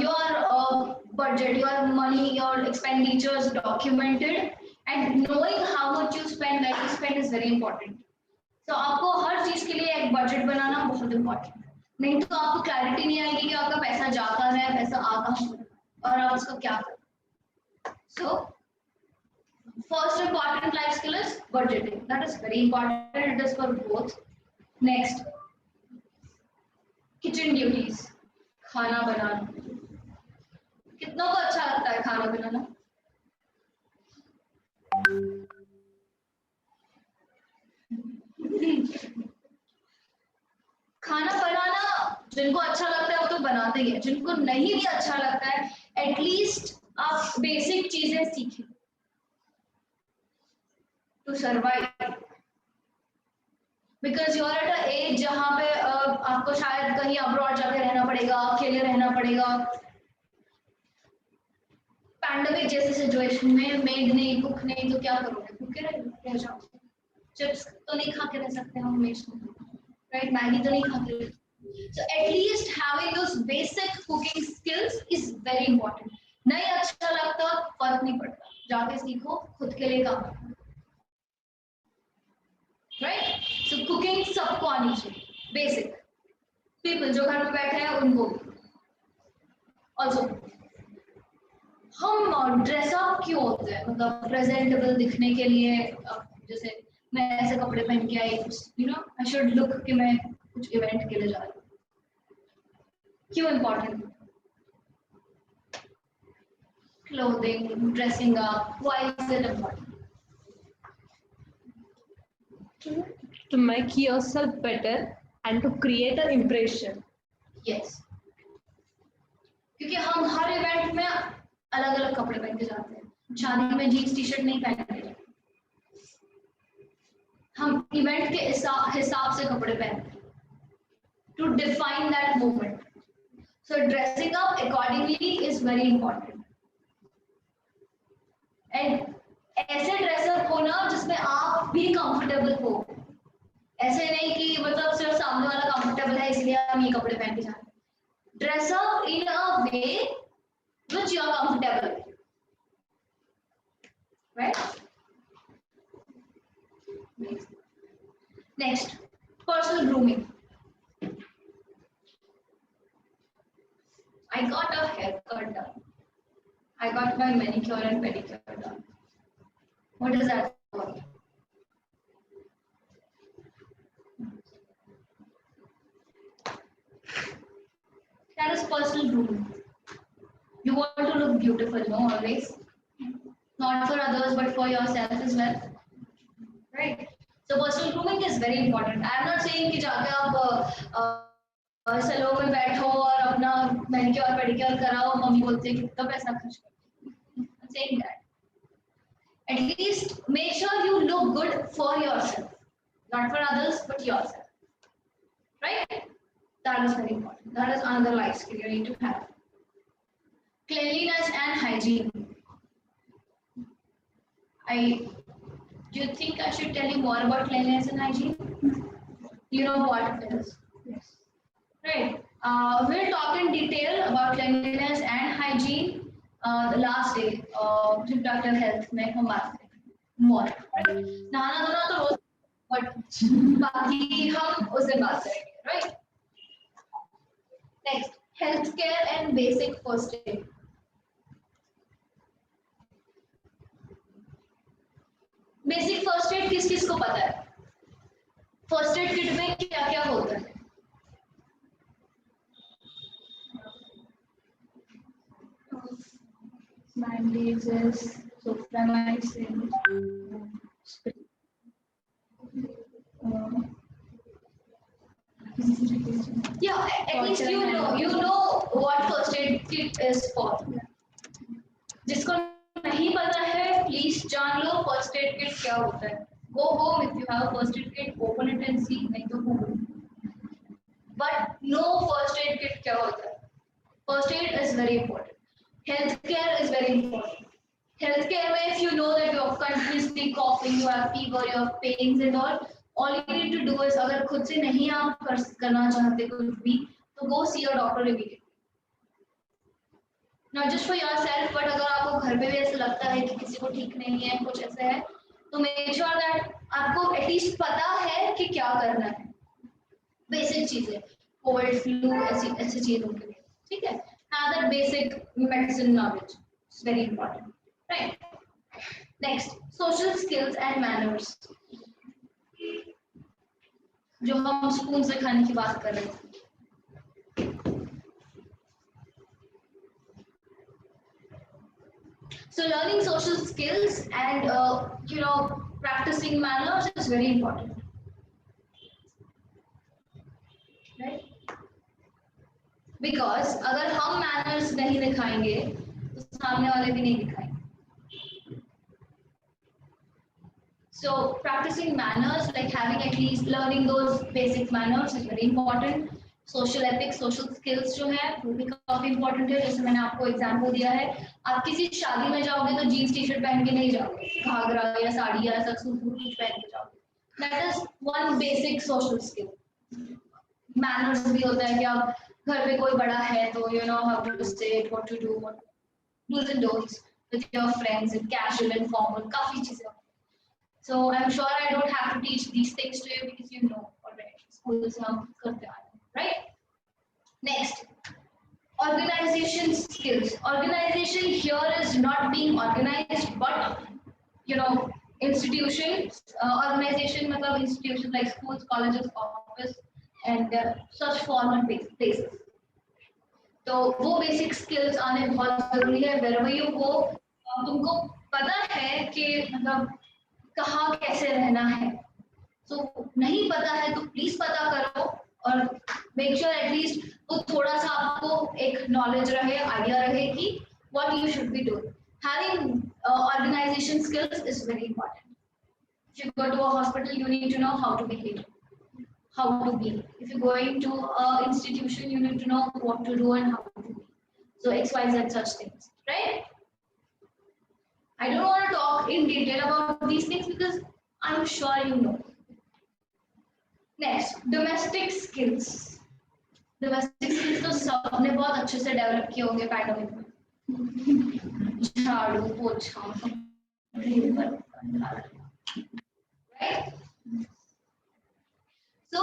your budget, your money, your expenditures documented and knowing how much you spend, where you spend is very important. So आपको हर चीज के लिए एक बजट बनाना बहुत important है. नहीं तो आपको क्लैरिटी नहीं आएगी कि आपका पैसा जा कहाँ रहा है, पैसा आ कहाँ रहा है और आप उसको क्या करें. So first important life skill is budgeting. That is very important. It is for both. Next, kitchen duties. खाना बनाना. कितनों को अच्छा लगता है खाना बनाना? खाना बनाना जिनको अच्छा लगता है वो तो बनाते ही है. जिनको नहीं भी अच्छा लगता है, एटलीस्ट आप बेसिक चीजें सीखें to survive, because you are at an age जहाँ पे आपको शायद कहीं अब्रॉड जाके रहना पड़ेगा, अकेले रहना पड़ेगा. पैंडेमिक जैसे सिचुएशन में मेड नहीं, कुक नहीं, तो क्या करोगे? भूखे रह जाओगे. चिप्स तो नहीं खा के रह सकते हम हमेशा, राइट? मैगी तो नहीं खा के. So at least having those basic cooking skills is very important. नहीं अच्छा लगता फर्क नहीं पड़ता, जाके सीखो, खुद के लिए काम करो. Right? So cooking सबको आनी चाहिए, basic. People जो घर में बैठे हैं उनको भी. Also, हम ड्रेस अप क्यों होते हैं? मतलब प्रेजेंटेबल दिखने के लिए, जैसे मैं ऐसे कपड़े पहन के I, you know I should look कि मैं कुछ इवेंट के लिए जा रही हूँ। क्यों important? Clothing, dressing up, why is it important? To make yourself better and to create an impression. Yes. क्योंकि हम हर इवेंट में अलग अलग कपड़े पहन के जाते हैं। शादी में जीन्स टी शर्ट नहीं पहन के जाते, हम इवेंट के हिसाब से कपड़े पहनते हैं to define that moment. So dressing up accordingly is very important. And ऐसे ड्रेसअप होना जिसमें आप भी कंफर्टेबल हो, ऐसे नहीं कि मतलब सिर्फ सामने वाला कंफर्टेबल है इसलिए हम ये कपड़े पहन के जाते हैं। Dress up in a way which you are comfortable, right? Next, personal grooming. I got a haircut done. I got my manicure and pedicure done. What is that for? That is personal grooming. You want to look beautiful, no, always. Not for others, but for yourself as well. Right? So personal grooming is very important. I am not saying कि जाके आप salon में बैठो और अपना manicure pedicure कराओ, mummy बोलते हैं कितना पैसा खर्च कर। I'm saying that. At least make sure you look good for yourself, not for others, but yourself. Right? That is very important. That is another life skill you need to have. Cleanliness and hygiene. Do you think I should tell you more about cleanliness and hygiene? You know what it is. Yes. Right. We'll talk in detail about cleanliness and hygiene the last day of reproductive health में हम बात करेंगे more. Right? नहाना धोना तो रोज, but बाकी हम उस दिन बात करेंगे. Right. Next, healthcare and basic first aid. Basic first aid किस किस को पता है? फर्स्ट एड किट में क्या क्या होता है? bandages, soframycin, Yeah, at least you know what first aid kit is for. जिसको नहीं पता है प्लीज जान लो फर्स्ट एड किट क्या होता है. Go home if you have a first aid kit, open it and see. नहीं तो Google. But know first aid kit क्या होता है. First aid is very important. Healthcare is very important. Healthcare में if you know that you are continuously coughing, you have fever, you have pains and all you need to do is अगर खुद से नहीं आप करना चाहते कुछ भी तो go see your doctor immediately. Not just for yourself, but अगर आपको घर पे भी ऐसा लगता है कि किसी को ठीक नहीं है, कुछ ऐसा है, तो make sure that आपको at least पता है कि क्या करना है. Basic चीजें, cold, flu, ऐसी चीजों के लिए, ठीक है? Have that basic medicine knowledge. It's very important, right? Next, social skills and manners. जो हम स्कूल से खाने की बात कर रहे थे. So learning social skills and practicing manners is very important, right? Because अगर हम manners नहीं दिखाएंगे तो सामने वाले भी नहीं दिखाएंगे. So practicing manners, like having at least learning those basic manners is very important. Social ethics, social skills जो है वो भी काफी important है. जैसे मैंने आपको एग्जाम्पल दिया है, आप किसी शादी में जाओगे तो जीन्स टी शर्ट पहन के नहीं जाओगे, घाघरा या साड़ी या ऐसा सूट कुछ पहन के जाओगे. That is one basic social skill. Manners भी होता है कि आप घर पे कोई बड़ा है तो you know how to say it, what to do, what do's and don'ts with your friends, and casual and formal, काफी चीजें. So I'm sure I don't have to teach these things to you because you know already. School से हम करते आ रहे हैं. Right? Next, organization skills. Organization here is not being organized, but institutions organization मतलब institutions like schools, colleges, office and such formal places. तो वो basic skills आने बहुत जरूरी है. wherever you go, तुमको पता है कि मतलब कहाँ कैसे रहना है. तो नहीं पता है तो प्लीज पता करो और मेक श्योर एटलीस्ट वो थोड़ा सा आपको एक नॉलेज रहे, आइडिया रहे कि what you should be doing. Having organization skills is very important. If you go to a hospital, you need to know how to behave, how to be. If you're going to an institution, you need to know what to do and how to be. So X, Y, Z, such things, right? I don't want to talk in detail about these things because I'm sure you know. Next, domestic skills. Domestic skills तो सबने बहुत अच्छे से develop किए होंगे pandemic में. झाड़ू पोछा, right? So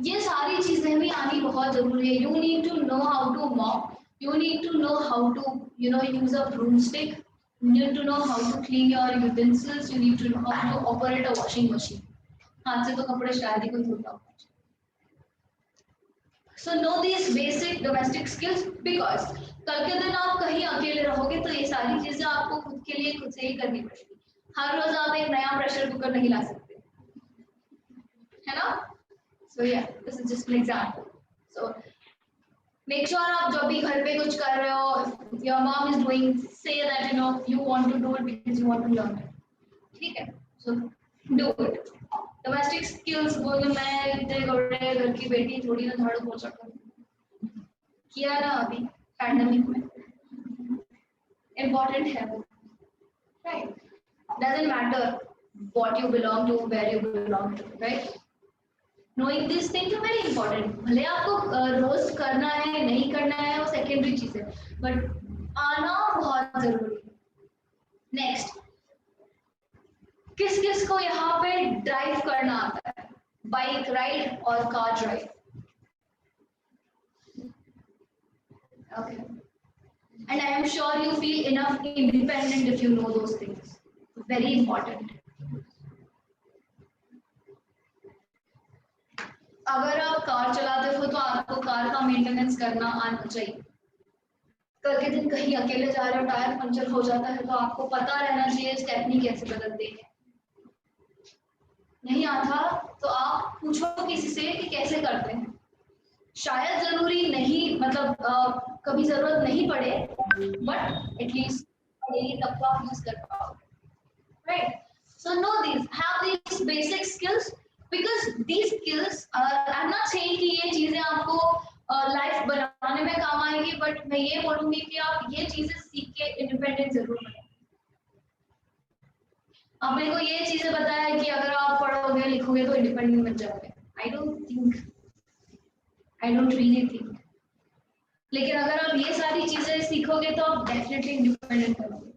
ये सारी चीजें भी आनी बहुत जरूरी है. You need to know how to mop. You need to know how to use a broomstick. You need to know how to clean your utensils. You need to know how to operate a washing machine. हाथ से तो कपड़े शायद ही कोई धोता हो. So know these basic domestic skills because कल के दिन आप कहीं अकेले रहोगे तो ये सारी चीजें आपको खुद के लिए खुद से ही करनी पड़ेगी. हर रोज आप एक नया प्रेशर कुकर नहीं ला सकते, है ना? So yeah, this is just an example. So make sure आप जब भी घर पे कुछ कर रहे हो, if your mom is doing, say that you want to do it because you want to learn it. ठीक है? So do it. Domestic skills बोल मैं इतने बड़े घर की बेटी थोड़ी ना झाड़ू पोछा करूँ. किया ना अभी पैंडेमिक में. Important है वो. Right? Doesn't matter what you belong to, where you belong to, right? Knowing these things are very important. भले आपको रोज करना है नहीं करना है वो सेकेंडरी चीज है, बट आना बहुत जरूरी है. नेक्स्ट, किस किस को यहाँ पे ड्राइव करना आता है? बाइक राइड और car drive. Okay. And I am sure you feel enough independent if you know those things. Very important. अगर आप कार चलाते हो तो आपको कार का मेंटेनेंस करना आना चाहिए. कल के दिन कहीं अकेले जा रहे हो, टायर पंचर हो जाता है तो आपको पता रहना चाहिए स्टेपनी कैसे बदलते हैं. नहीं आता तो आप पूछो किसी से कि कैसे करते हैं. शायद जरूरी नहीं, मतलब कभी जरूरत नहीं पड़े, बट एटलीस्ट पड़ेगी तब तो आप यूज कर पाओगे. Right? So know this, have these basic skills because these skills I'm not saying कि ये चीजें आपको लाइफ बनाने में काम आएंगी, बट मैं ये बोलूंगी कि आप ये चीजें सीख के इंडिपेंडेंट जरूर बने. आपने को ये चीजें बताया कि अगर आप पढ़ोगे लिखोगे तो इंडिपेंडेंट बन जाओगे. I don't really think. लेकिन अगर आप ये सारी चीजें सीखोगे तो आप डेफिनेटली इंडिपेंडेंट बनोगे.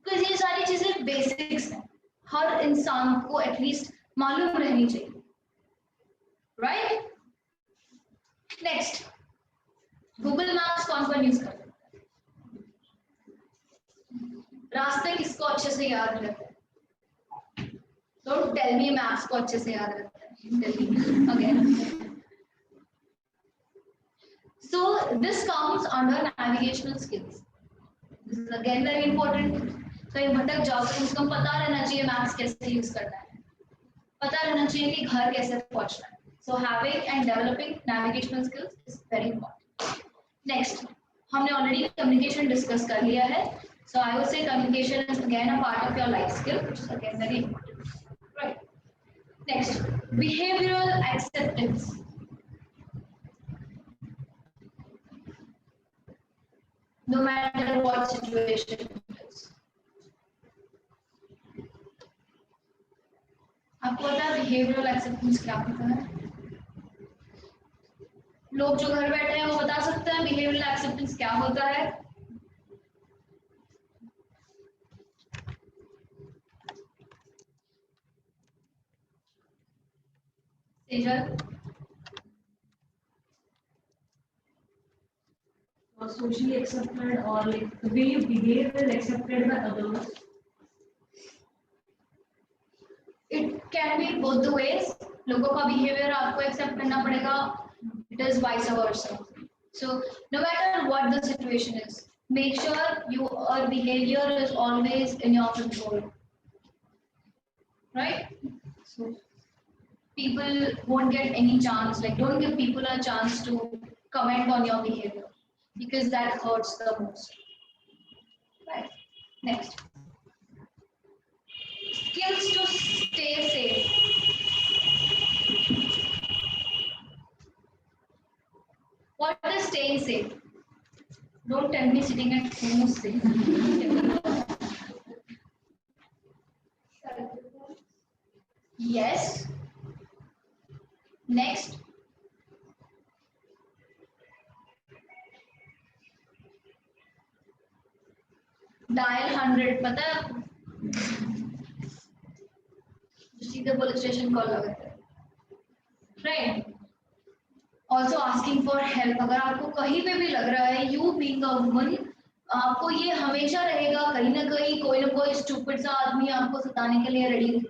बिकॉज ये सारी चीजें बेसिक्स हैं, हर इंसान को एटलीस्ट मालूम रहनी चाहिए. राइट? नेक्स्ट, गूगल मैप्स कौन कौन यूज करता है? रास्ते किसको अच्छे से याद रहते हैं? Don't tell me मैप्स को अच्छे से याद रहता है. Again. So this comes under navigational skills. This is again very important. कहीं भटक जाओ तो उसको पता रहना चाहिए मैप्स कैसे यूज करना है, पता रहना चाहिए कि घर कैसे पहुंचना है. So having and developing navigational skills is very important. Next, हमने already communication discuss कर लिया है. So I would say communication is again a part of your life skill, which is again very important. Right. Next, behavioral acceptance. No matter what situation it is. आपको पता है behavioural acceptance क्या होता है? लोग जो घर बैठे हैं वो बता सकते हैं बिहेवियरल एक्सेप्टेंस क्या होता है? Sejal? Socially accepted or like the way you behave is accepted by others. It can be both the ways. लोगों का behavior आपको accept करना पड़ेगा. It is vice versa. So no matter what the situation is, make sure your behavior is always in your control. Right? So people won't get any chance. Like, don't give people a chance to comment on your behavior because that hurts the most. Right. Next. Skills to stay safe. What is staying safe? Don't tell me sitting at home is safe. Yes. Next. Dial 100. पता है आपको? सीधे police station call लगाते हैं. Right. Also asking for help. अगर आपको कहीं पे भी लग रहा है, you being a woman, आपको ये हमेशा रहेगा कहीं ना कोई stupid सा आदमी आपको सताने के लिए ready है.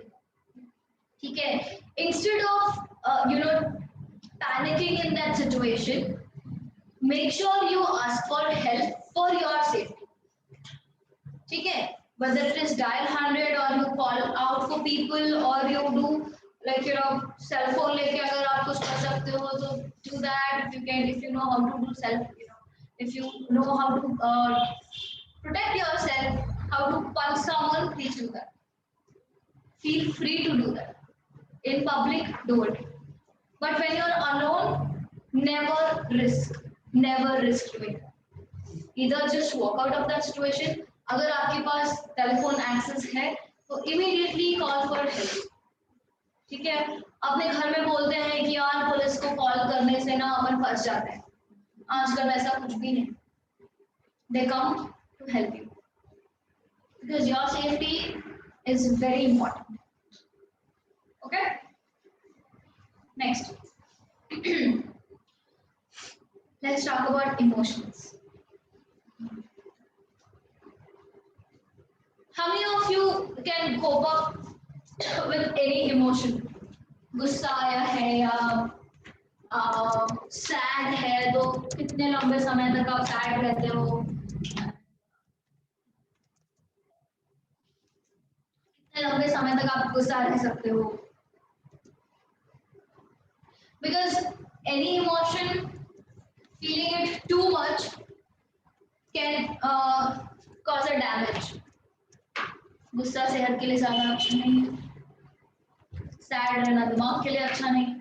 ठीक है? Instead of panicking in that situation, make sure you ask for help for your safety. ठीक है? Whether it is dial 100 or you call out for people or you do like cell phone लेके अगर आप कुछ कर सकते हो तो do that. If you know how to do if you know how to protect yourself, how to punch someone, please do that. Feel free to do that. In public, do it. But when you're alone, never risk doing that. Either just walk out of that situation. अगर आपके पास telephone access है, तो immediately call for help. ठीक है? अपने घर में बोलते हैं कि यार पुलिस को कॉल करने से ना अपन फंस जाते हैं. आजकल ऐसा कुछ भी नहीं. They come to help you because your safety is very important. Okay? Next. Let's talk about emotions. How many of you can cope up with any emotion? गुस्सा आया है या sad है तो कितने लंबे समय तक आप sad रहते हो? कितने लंबे समय तक आप गुस्सा रह सकते हो? Because any emotion, feeling it too much can cause a damage. गुस्सा सेहत के लिए ज्यादा अच्छा नहीं है. Sad रहना दिमाग के लिए अच्छा नहीं.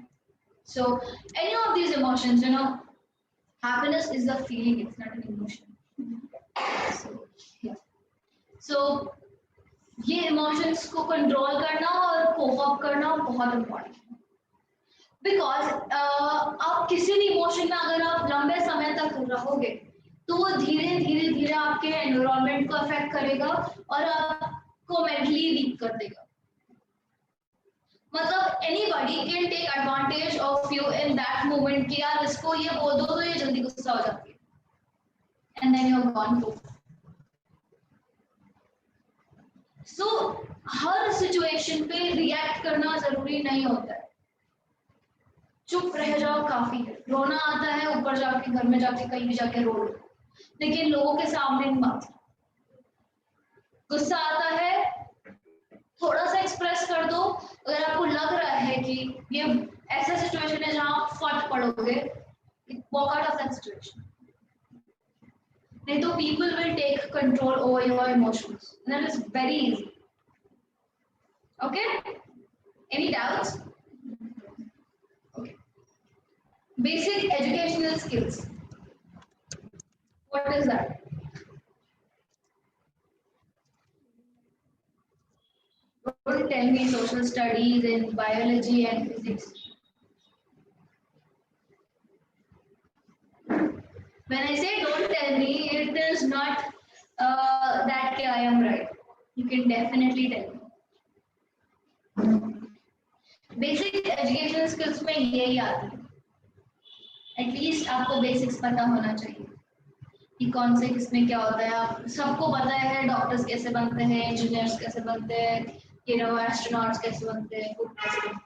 So any of these emotions, happiness is a feeling, it's not an emotion. So yeah. So ये emotions को control करना और cope up करना बहुत important है. Because आप किसी भी emotion में अगर आप लंबे समय तक रहोगे तो वो धीरे धीरे आपके environment को affect करेगा और आपको mentally weak कर देगा. मतलब anybody can take advantage of you in that moment कि यार इसको ये बोल दो तो ये जल्दी गुस्सा हो जाती है. And then you're gone too. So her situation पे react करना जरूरी नहीं होता है. चुप रह जाओ काफी है. रोना आता है ऊपर जाके घर में जाके कहीं भी जाके रो लो, लेकिन लोगों के सामने मत. गुस्सा आता है थोड़ा सा एक्सप्रेस कर दो. अगर आपको लग रहा है कि ये ऐसा सिचुएशन है जहां फट पड़ोगे, walk out of that situation. नहीं तो people will take control over your emotions. And that is very easy. Okay? Any doubts? Okay. Basic educational skills. What is that? Don't tell me social studies and biology and physics. When I say don't tell me, it is not that I am right. You can definitely tell me. Basic educational skills में यही आती है. At least आपको basics पता होना चाहिए कि कौन से किसमें क्या होता है. आप सबको पता है डॉक्टर्स कैसे बनते हैं, इंजीनियर्स कैसे बनते हैं, एस्ट्रोनॉट्स कैसे बनते हैं, कुक कैसे बनते हैं,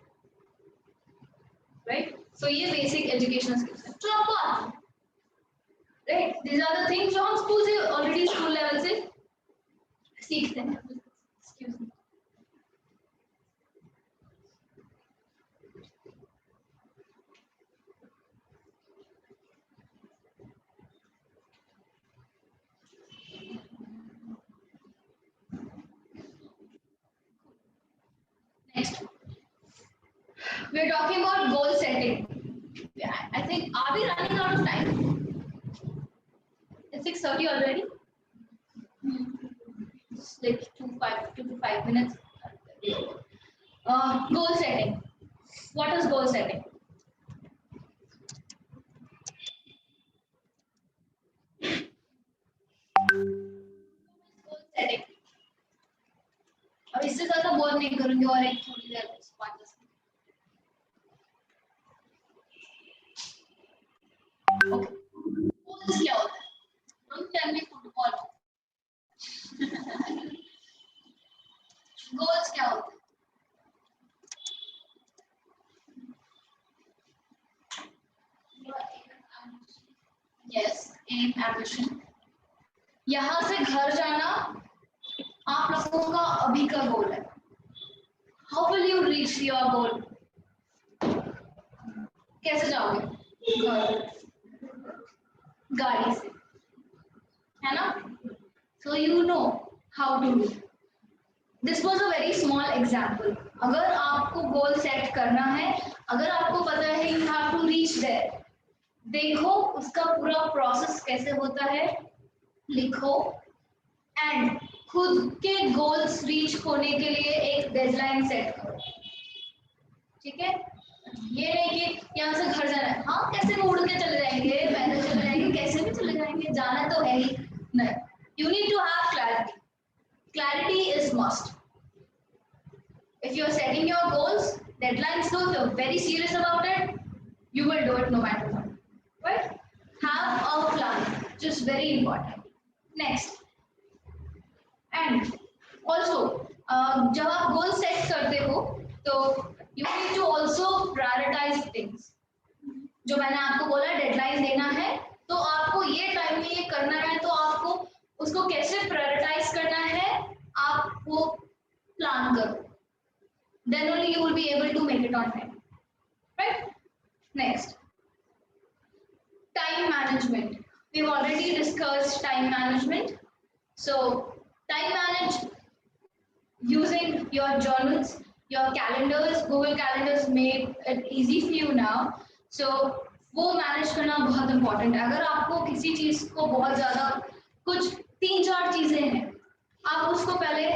राइट? सो ये बेसिक एजुकेशनल स्किल्स है जो आपको आती है, right? These are the things जो हम स्कूल से ऑलरेडी स्कूल लेवल से सीखते हैं। Excuse me. Next, we are talking about goal setting. I think, are we running out of time? It's 6:30 already. It's like 2 to 5 minutes. Goal setting. What is goal setting? Goal setting. अब इससे ज्यादा bore नहीं करूंगी और एक थोड़ी देर 5-10 minute. Okay. Goals क्या होता है? Don't tell me football. Goals क्या होता है? Yes, aim, ambition. यहाँ से घर जाना आप लोगों का अभी का गोल है। How will you reach your goal? कैसे जाओगे? घर, गाड़ी से, है ना? So you know how to do. This was a very small example. अगर आपको गोल सेट करना है, अगर आपको पता है you have to reach there, देखो उसका पूरा प्रोसेस कैसे होता है, लिखो एंड खुद के गोल्स रीच होने के लिए एक डेडलाइन सेट करो, ठीक है? ये नहीं कि यहाँ से घर जाना है, हाँ कैसे भी उड़ के चले जाएंगे, पैदल चले जाएंगे, कैसे भी चले जाएंगे, जाना तो है ही नहीं। You need to have clarity. Clarity is must. If you are setting your goals, deadlines, so you're very serious about it, you will do it no matter what. Right? Have a plan, just very important. Next, and also जब आप goal set करते हो तो you need to also prioritize things. जो मैंने आपको बोला deadline देना है तो आपको ये टाइम में ये करना है, तो आपको उसको कैसे प्रायोरिटाइज करना है आप वो प्लान करो, then only you will be able to make it on time, right? Next, time management. We've already discussed time management. So time manage using your journals, your calendars. Google Calendars made it easy for you now. So वो manage करना बहुत important है। अगर आपको किसी चीज को बहुत ज्यादा कुछ 3-4 चीजें हैं, आप उसको पहले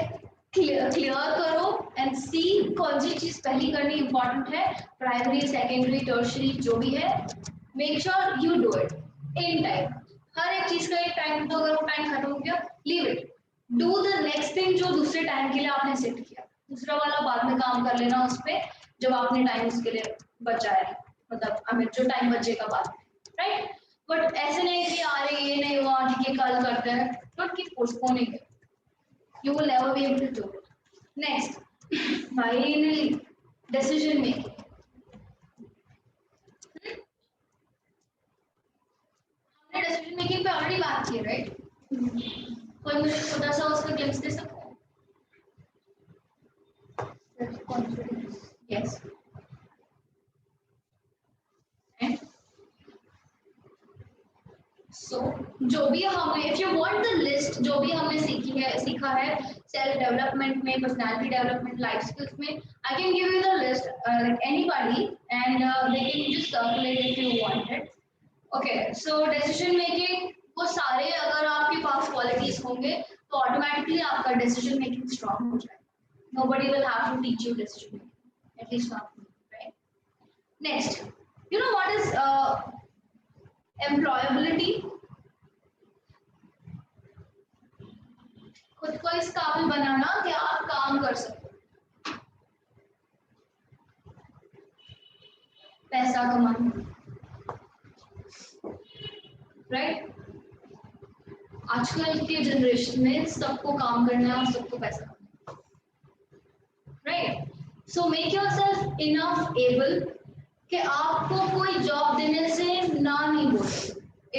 क्लियर करो एंड सी कौन सी चीज पहली करनी इंपॉर्टेंट है, प्राइमरी, सेकेंडरी, टर्शियरी जो भी है, make sure you do it in time. हर एक चीज का एक टाइम, तो अगर वो टाइम खत्म हो गया, leave it, do the next thing जो दूसरे टाइम के लिए आपने सेट किया, दूसरा वाला बाद में काम कर लेना उस पे जब आपने टाइम उसके लिए बचाया है, मतलब हमें जो टाइम बचेगा बाद में, राइट? बट ऐसे नहीं कि अरे ये नहीं हुआ ठीक है कल करते हैं, don't keep postponing it, you will never be able to do it. Next, finally, decision making. हमने decision making पे already बात की, right? कोई मुझे छोटा सा उसका glimpse दे सकता है? Self-confidence. Yes. And so, जो भी हमने, if you want the list, जो भी हमने सीखा है सेल्फ डेवलपमेंट में, पर्सनालिटी डेवलपमेंट, लाइफ स्किल्स में, I can give you the list, like anybody, and they can just calculate if you want it. Okay, so decision making, वो सारे अगर आपके पास क्वालिटीज होंगे तो ऑटोमेटिकली आपका डिसीजन मेकिंग स्ट्रांग हो जाएगा. Nobody will have to teach you decision making, at least not me, right? Next, you know what is employability? खुद को इस काबिल बनाना कि आप काम कर सको, पैसा कमाना, राइट? आजकल के जनरेशन में सबको काम करना है और सबको पैसा कमाना है. right? So make yourself enough able कि आपको कोई जॉब देने से ना नहीं बोले।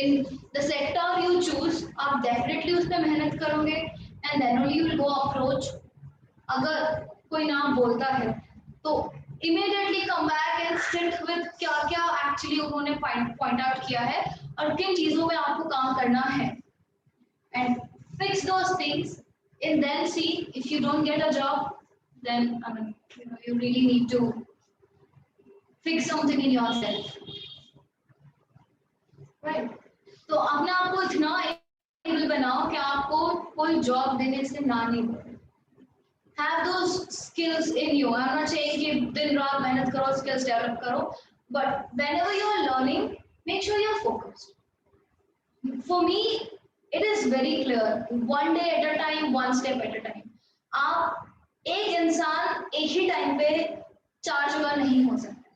In the sector you choose, आप definitely उसमें मेहनत करोगे and then only you will go approach। अगर कोई ना बोलता है तो immediately come back and sit with क्या क्या actually उन्होंने point out किया है और किन चीजों में आपको काम करना है and fix those things and then see if you don't get a job, then I mean, you really need to fix something in yourself, right? तो अपने आप को इतना able बनाओ कि आपको कोई job देने से ना नहीं बोले। Have those skills in you. I'm not saying कि दिन रात मेहनत करो, skills develop करो, but whenever you are learning, make sure you're focused. For me, it is very clear. One day at a time, one step at a time. आप एक इंसान एक ही टाइम पे चार जगह नहीं हो सकते,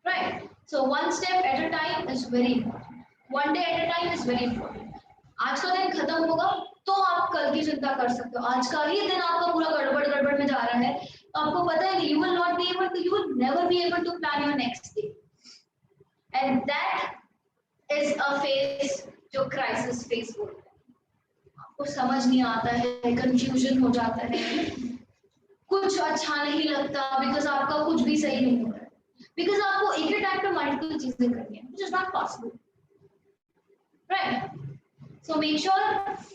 right? So one step at a time is very important. One day at a time is very important. आज का दिन खत्म होगा तो आप कल की चिंता कर सकते हो। आज का ही दिन आपका पूरा गड़बड़ में जा रहा है तो आपको पता है you will not be able to, you will never be able to plan your next day. And that is a phase जो क्राइसिस फेस बोलते हैं। आपको समझ नहीं आता है, कंफ्यूजन हो जाता है, कुछ अच्छा नहीं लगता बिकॉज आपका कुछ भी सही नहीं हो रहा है, बिकॉज आपको एक ही टाइम पे मल्टीपल चीजें करनी है, which is not possible, right? So make sure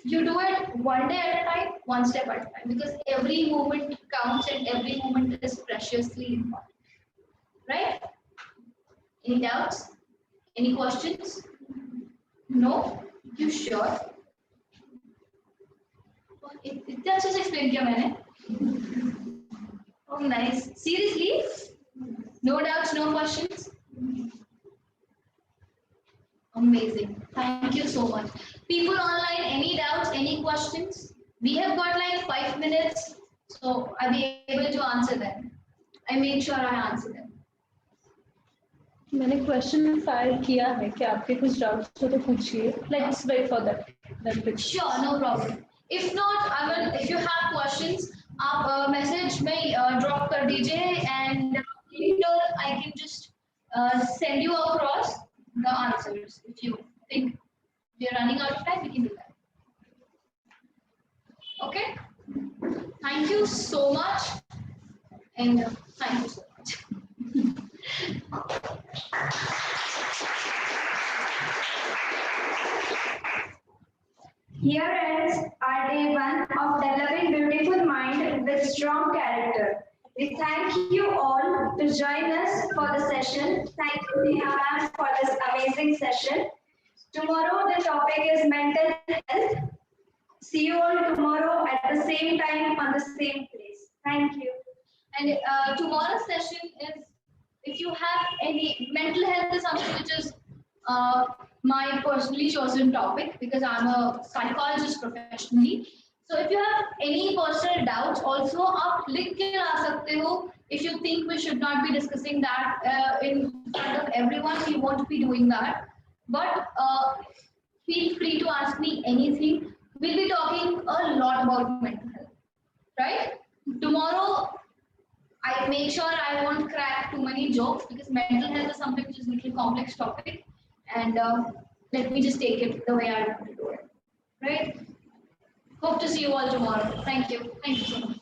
you do it one day at a time, one step at a time, because every moment counts and every moment is preciously important, right? Any doubts? Any questions? No? You sure? इतने अच्छे से explain किया मैंने। Oh nice. Seriously? No doubts, no questions? Amazing. Thank you so much. People online, any doubts, any questions? We have got like 5 minutes, so I'll be able to answer them. I make sure I answer them. मैंने question fire किया है कि आपके कुछ doubts हो तो पूछिए। Let's wait for that. Sure, no problem. If not, I will. If you have questions, आप मैसेज में ड्रॉप कर दीजिए and later I can just send you across the answers. If you think we are running out of time, we can do that. Okay. Thank you so much, and thank you so much. Here ends our day 1 of developing beautiful mind with strong character. We thank you all to join us for the session. Thank you, Neha ma'am, for this amazing session. Tomorrow the topic is mental health. See you all tomorrow at the same time on the same place. Thank you. And tomorrow's session is, if you have any, mental health is something which is my personally chosen topic because I'm a psychologist professionally. So if you have any personal doubts, also आप लिख के ला सकते हो. If you think we should not be discussing that in front of everyone, we won't be doing that. But feel free to ask me anything. We'll be talking a lot about mental health, right? Tomorrow, I make sure I won't crack too many jokes because mental health is something which is a little complex topic, and let me just take it the way I want to do it, right? Hope to see you all tomorrow. Thank you so much.